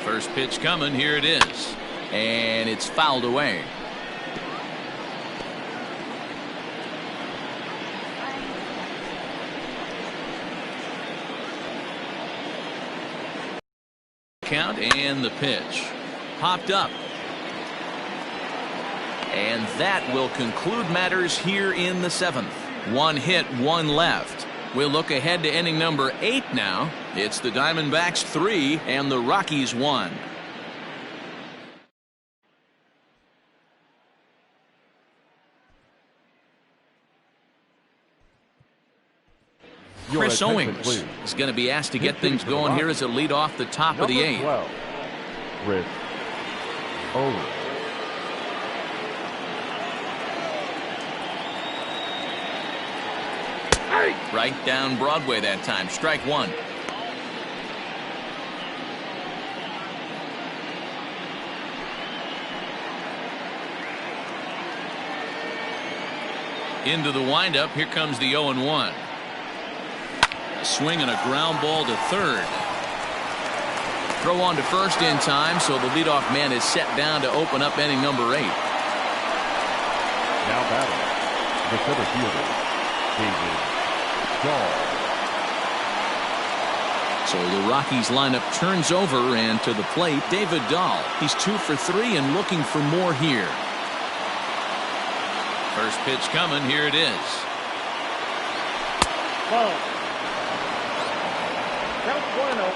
First pitch coming. Here it is. And it's fouled away. Count and the pitch. Popped up. And that will conclude matters here in the 7th. 1 hit, 1 left. We'll look ahead to inning number 8 now. It's the Diamondbacks 3 and the Rockies 1. Your Chris attention, Owings please. is going to be asked to get things going here as a lead off the top of the Number 8th. 12, Chris Owings. Right down Broadway that time. Strike 1. Into the windup. Here comes the 0-1. A swing and a ground ball to third. Throw on to first in time, so the leadoff man is set down to open up inning number 8. Now batting, the center fielder, David Dahl. So the Rockies lineup turns over, and to the plate, David Dahl. He's 2 for 3 and looking for more here. First pitch coming. Here it is. Ball. Count 1-0.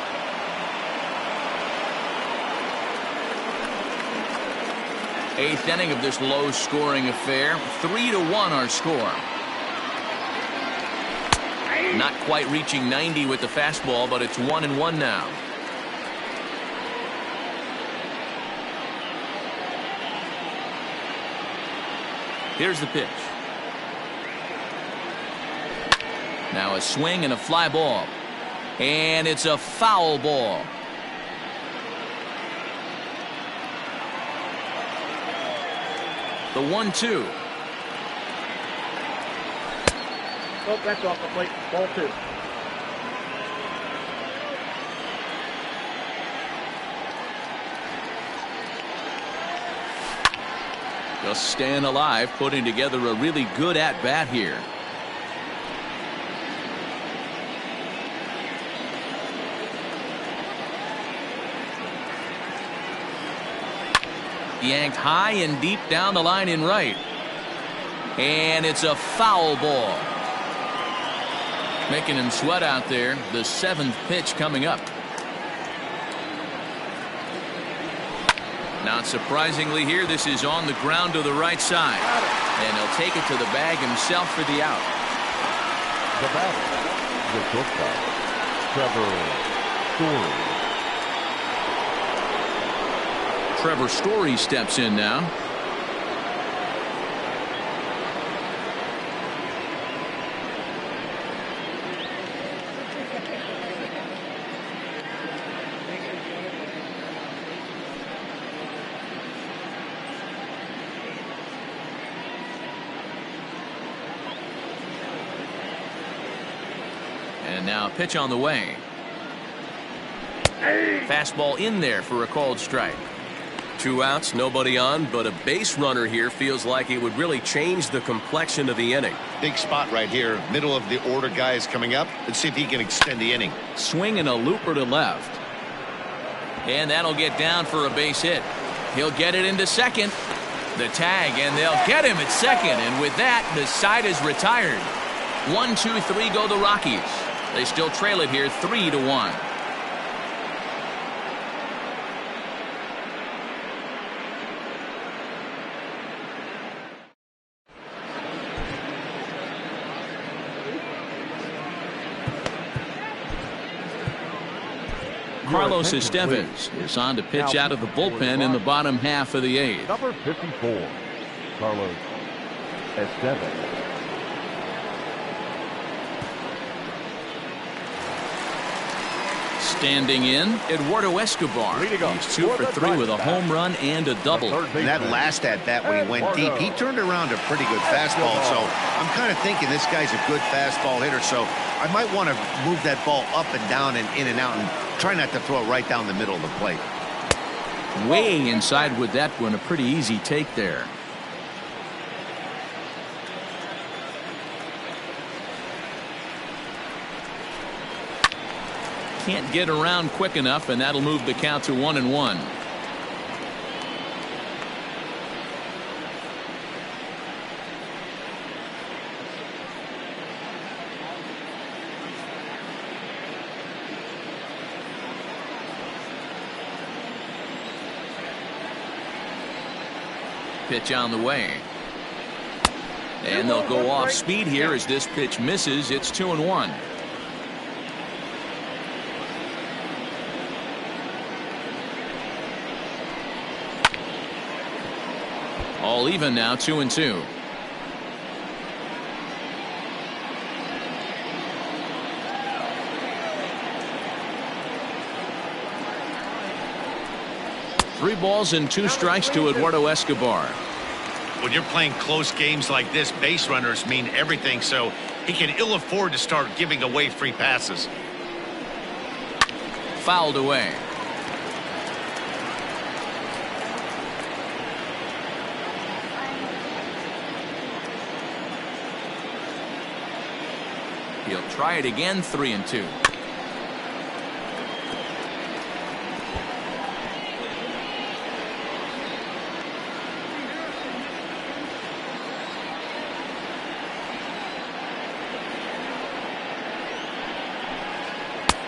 Eighth inning of this low-scoring affair. 3-1 our score. Not quite reaching 90 with the fastball, but it's 1-1 now. Here's the pitch. Now a swing and a fly ball. And it's a foul ball. The 1-2. Oh, that's off the plate. Ball 2. Just staying alive, putting together a really good at-bat here. Yanked high and deep down the line in right. And it's a foul ball. Making him sweat out there. The 7th pitch coming up. Not surprisingly here, this is on the ground to the right side. And he'll take it to the bag himself for the out. The batter, the shortstop, Trevor Story. Trevor Story steps in now. And now pitch on the way. Fastball in there for a called strike. 2 outs, nobody on, but a base runner here feels like it would really change the complexion of the inning. Big spot right here. Middle of the order guy is coming up. Let's see if he can extend the inning. Swing and a looper to left. And that'll get down for a base hit. He'll get it into second. The tag, and they'll get him at second. And with that, the side is retired. 1, 2, 3 go the Rockies. They still trail it here 3-1. Carlos Estevez is on to pitch out of the bullpen in the bottom half of the 8th. Number 54, Carlos Estevez. Standing in, Eduardo Escobar. He's 2 for 3 with a home run and a double. And that last at bat when he went deep, he turned around a pretty good fastball. So I'm kind of thinking this guy's a good fastball hitter. So I might want to move that ball up and down and in and out and try not to throw it right down the middle of the plate. Way inside with that one. A pretty easy take there. Can't get around quick enough, and that'll move the count to 1-1. Pitch on the way. And they'll go off speed here as this pitch misses. It's 2-1. All even now, 2-2. Three balls and 2 strikes to Eduardo Escobar. When you're playing close games like this, base runners mean everything, so he can ill afford to start giving away free passes. Fouled away. He'll try it again, 3-2.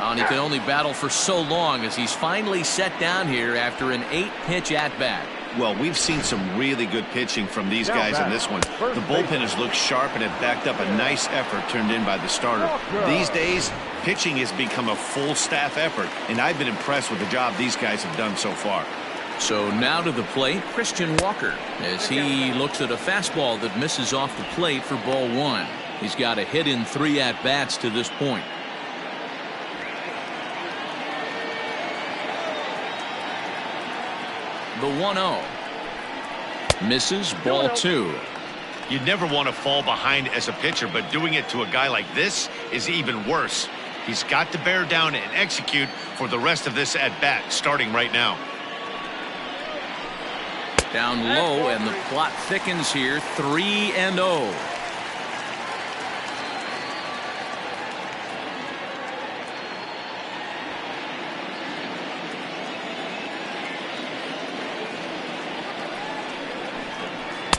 And he can only battle for so long as he's finally set down here after an 8-pitch at-bat. Well, we've seen some really good pitching from these guys in this one. The bullpen has looked sharp and have backed up a nice effort turned in by the starter. These days, pitching has become a full staff effort, and I've been impressed with the job these guys have done so far. So now to the plate, Christian Walker, as he looks at a fastball that misses off the plate for ball 1. He's got a hit in 3 at-bats to this point. The 1-0. Misses, ball 2. You'd never want to fall behind as a pitcher, but doing it to a guy like this is even worse. He's got to bear down and execute for the rest of this at-bat, starting right now. Down low, and the plot thickens here, 3-0.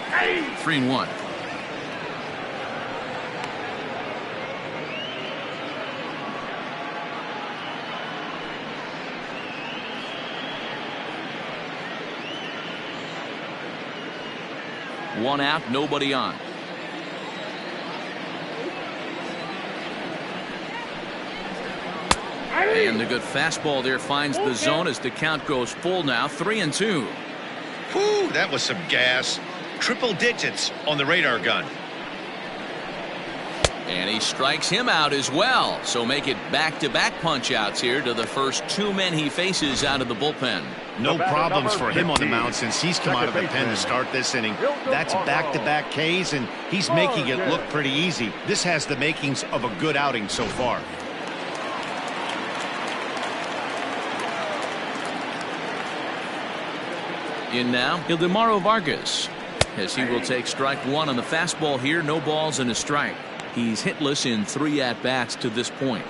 Hey. 3-1. One out, nobody on. And the good fastball there finds the zone as the count goes full now, 3-2. Whew, that was some gas. Triple digits on the radar gun. And he strikes him out as well. So make it back-to-back punch-outs here to the first 2 men he faces out of the bullpen. No problems for him on the mound since he's come out of the pen to start this inning. That's back-to-back Ks, and he's making it look pretty easy. This has the makings of a good outing so far. In now, Ildemaro Vargas, as he will take strike 1 on the fastball here. No balls and a strike. He's hitless in 3 at-bats to this point.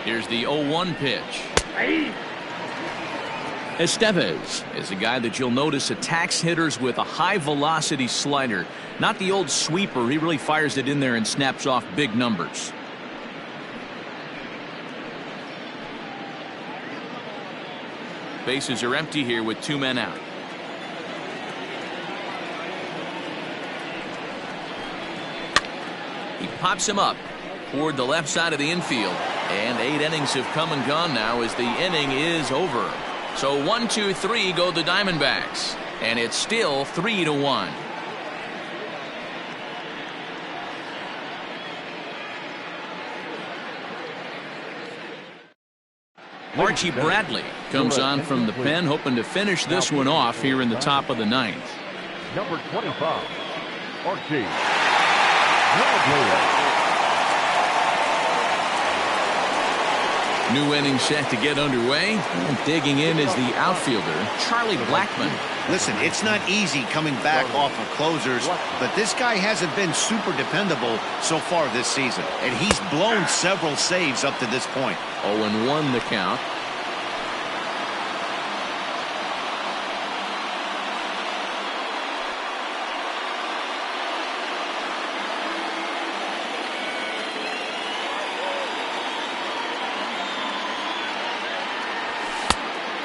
Here's the 0-1 pitch. Estevez is a guy that you'll notice attacks hitters with a high-velocity slider. Not the old sweeper. He really fires it in there and snaps off big numbers. Bases are empty here with 2 men out. He pops him up toward the left side of the infield. And 8 innings have come and gone now as the inning is over. So 1, 2, 3 go the Diamondbacks. And it's still 3-1. Archie Bradley comes on from the pen, hoping to finish this one off here in the top of the 9th. Number 25, Archie Bradley. New inning set to get underway. And digging in is the outfielder, Charlie Blackmon. Listen, it's not easy coming back off of closers, but this guy hasn't been super dependable so far this season. And he's blown several saves up to this point. 0-1 the count.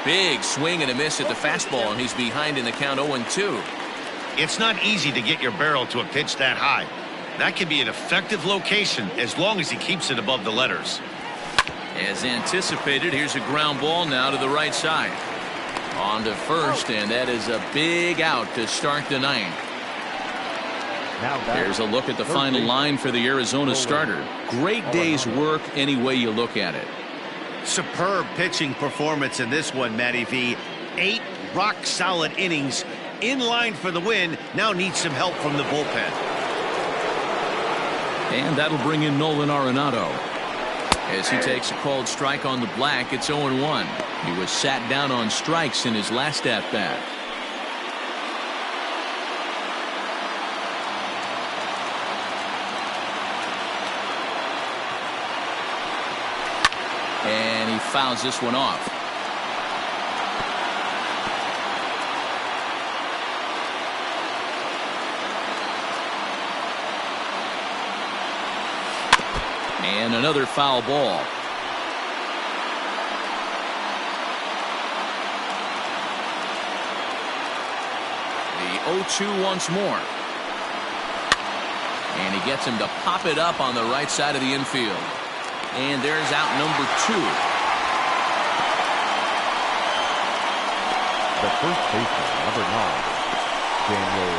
Big swing and a miss at the fastball, and he's behind in the count 0-2. It's not easy to get your barrel to a pitch that high. That can be an effective location as long as he keeps it above the letters. As anticipated, here's a ground ball now to the right side. On to first, and that is a big out to start the 9th. There's a look at the final line for the Arizona starter. Great day's work any way you look at it. Superb pitching performance in this one, Matty V. 8 rock-solid innings, in line for the win. Now needs some help from the bullpen. And that'll bring in Nolan Arenado. As he takes a called strike on the black, it's 0-1. He was sat down on strikes in his last at-bat. And he fouls this one off. And another foul ball. The 0-2 once more. And he gets him to pop it up on the right side of the infield. And there's out number 2. The first baseman, number 9, Daniel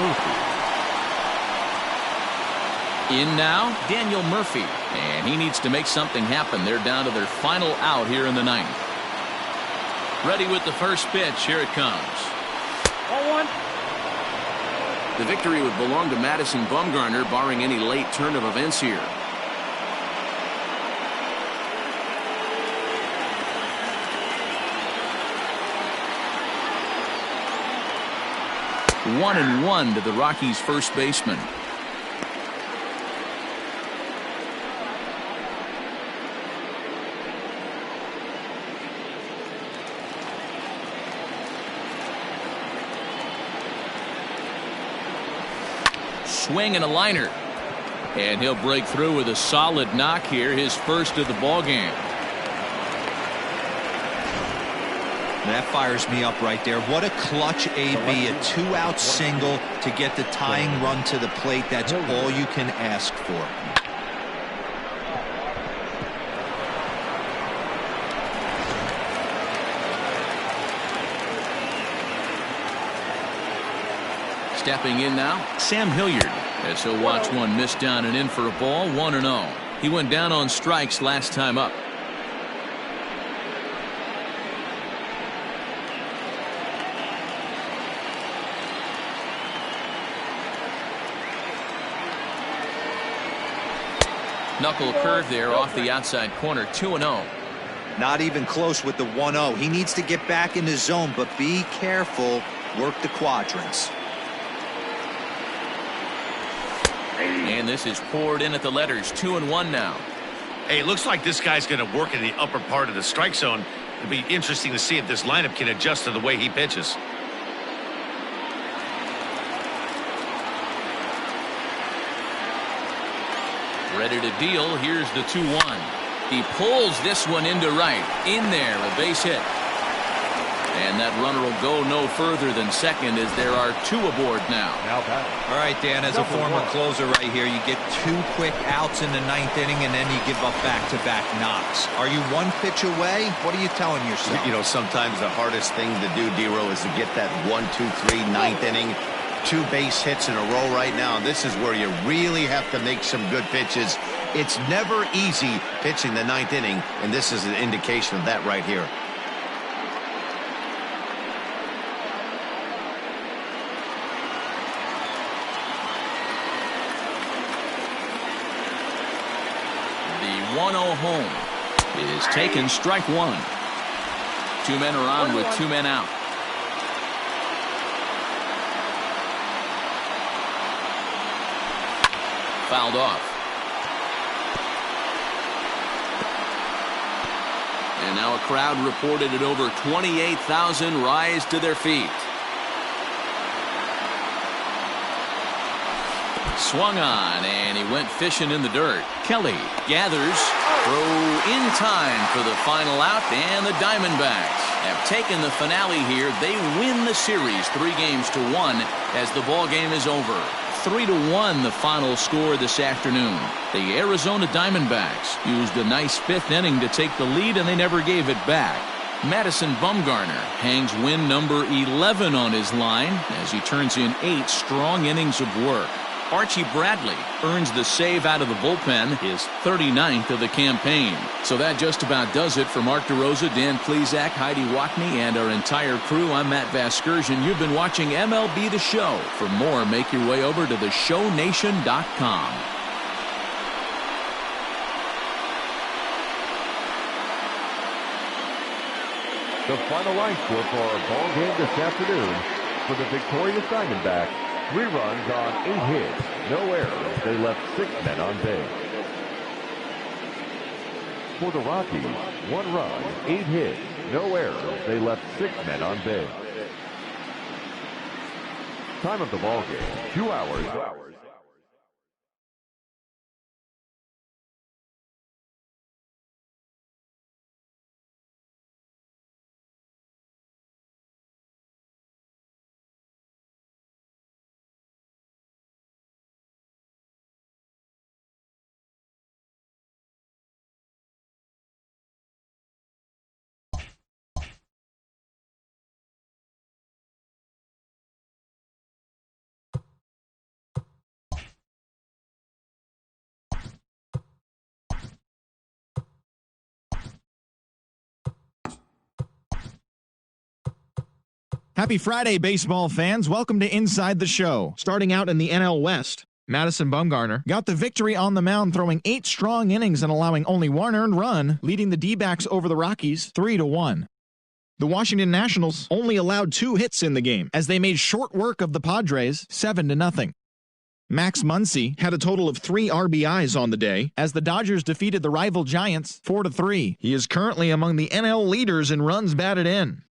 Murphy. In now, Daniel Murphy. And he needs to make something happen. They're down to their final out here in the 9th. Ready with the first pitch. Here it comes. 0-1. The victory would belong to Madison Bumgarner, barring any late turn of events here. One and one to the Rockies' first baseman. Swing and a liner. And he'll break through with a solid knock here, his first of the ball game. That fires me up right there. What a clutch AB, a 2-out single to get the tying run to the plate. That's all you can ask for. Stepping in now, Sam Hilliard, as he'll watch one miss down and in for a ball. 1-0. He went down on strikes last time up. Knuckle curve there off the outside corner. 2-0. Not even close with the 1-0. He needs to get back in the zone, but be careful. Work the quadrants. And this is poured in at the letters. 2-1 now. Hey, it looks like this guy's going to work in the upper part of the strike zone. It'll be interesting to see if this lineup can adjust to the way he pitches. Ready to deal. Here's the 2-1. He pulls this one into right. In there, a base hit. And that runner will go no further than second as there are 2 aboard now. All right, Dan, as a former closer right here, you get 2 quick outs in the 9th inning, and then you give up back-to-back knocks. Are you 1 pitch away? What are you telling yourself? You know, sometimes the hardest thing to do, D-Row, is to get that 1, 2, 3, 9th inning. 2 base hits in a row right now. This is where you really have to make some good pitches. It's never easy pitching the 9th inning, and this is an indication of that right here. The 1-0 home is taken, strike 1. 2 men are on with 2 men out. Fouled off. And now a crowd reported at over 28,000 rise to their feet. Swung on, and he went fishing in the dirt. Kelly gathers, throw in time for the final out, and the Diamondbacks have taken the finale here. They win the series 3-1 as the ball game is over. 3-1 the final score this afternoon. The Arizona Diamondbacks used a nice 5th inning to take the lead, and they never gave it back. Madison Bumgarner hangs win number 11 on his line as he turns in 8 strong innings of work. Archie Bradley earns the save out of the bullpen, his 39th of the campaign. So that just about does it for Mark DeRosa, Dan Plesac, Heidi Wackney, and our entire crew. I'm Matt Vasgersian. You've been watching MLB The Show. For more, make your way over to theshownation.com. The final line score for our ball game this afternoon for the victorious Diamondbacks. 3 runs on 8 hits, no errors. They left 6 men on base. For the Rockies, 1 run, 8 hits, no errors. They left 6 men on base. Time of the ball game, 2 hours. Happy Friday, baseball fans. Welcome to Inside the Show. Starting out in the NL West, Madison Bumgarner got the victory on the mound, throwing 8 strong innings and allowing only 1 earned run, leading the D-backs over the Rockies 3-1. The Washington Nationals only allowed 2 hits in the game, as they made short work of the Padres 7-0. Max Muncy had a total of 3 RBIs on the day, as the Dodgers defeated the rival Giants 4-3. He is currently among the NL leaders in runs batted in.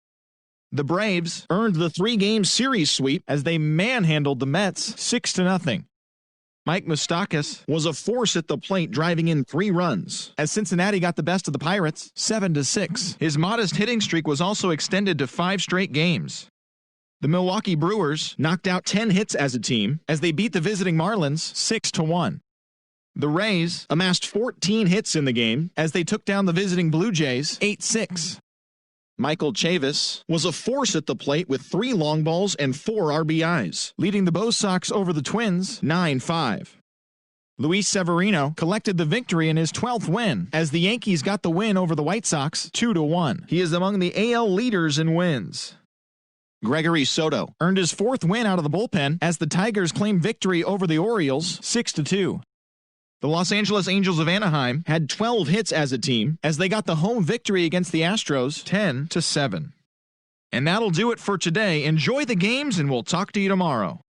The Braves earned the 3-game series sweep as they manhandled the Mets 6-0. Mike Moustakas was a force at the plate, driving in 3 runs, as Cincinnati got the best of the Pirates 7-6. His modest hitting streak was also extended to 5 straight games. The Milwaukee Brewers knocked out 10 hits as a team as they beat the visiting Marlins 6-1. The Rays amassed 14 hits in the game as they took down the visiting Blue Jays 8-6. Michael Chavis was a force at the plate with 3 long balls and 4 RBIs, leading the Bo Sox over the Twins 9-5. Luis Severino collected the victory in his 12th win as the Yankees got the win over the White Sox 2-1. He is among the AL leaders in wins. Gregory Soto earned his 4th win out of the bullpen as the Tigers claimed victory over the Orioles 6-2. The Los Angeles Angels of Anaheim had 12 hits as a team as they got the home victory against the Astros 10-7. And that'll do it for today. Enjoy the games, and we'll talk to you tomorrow.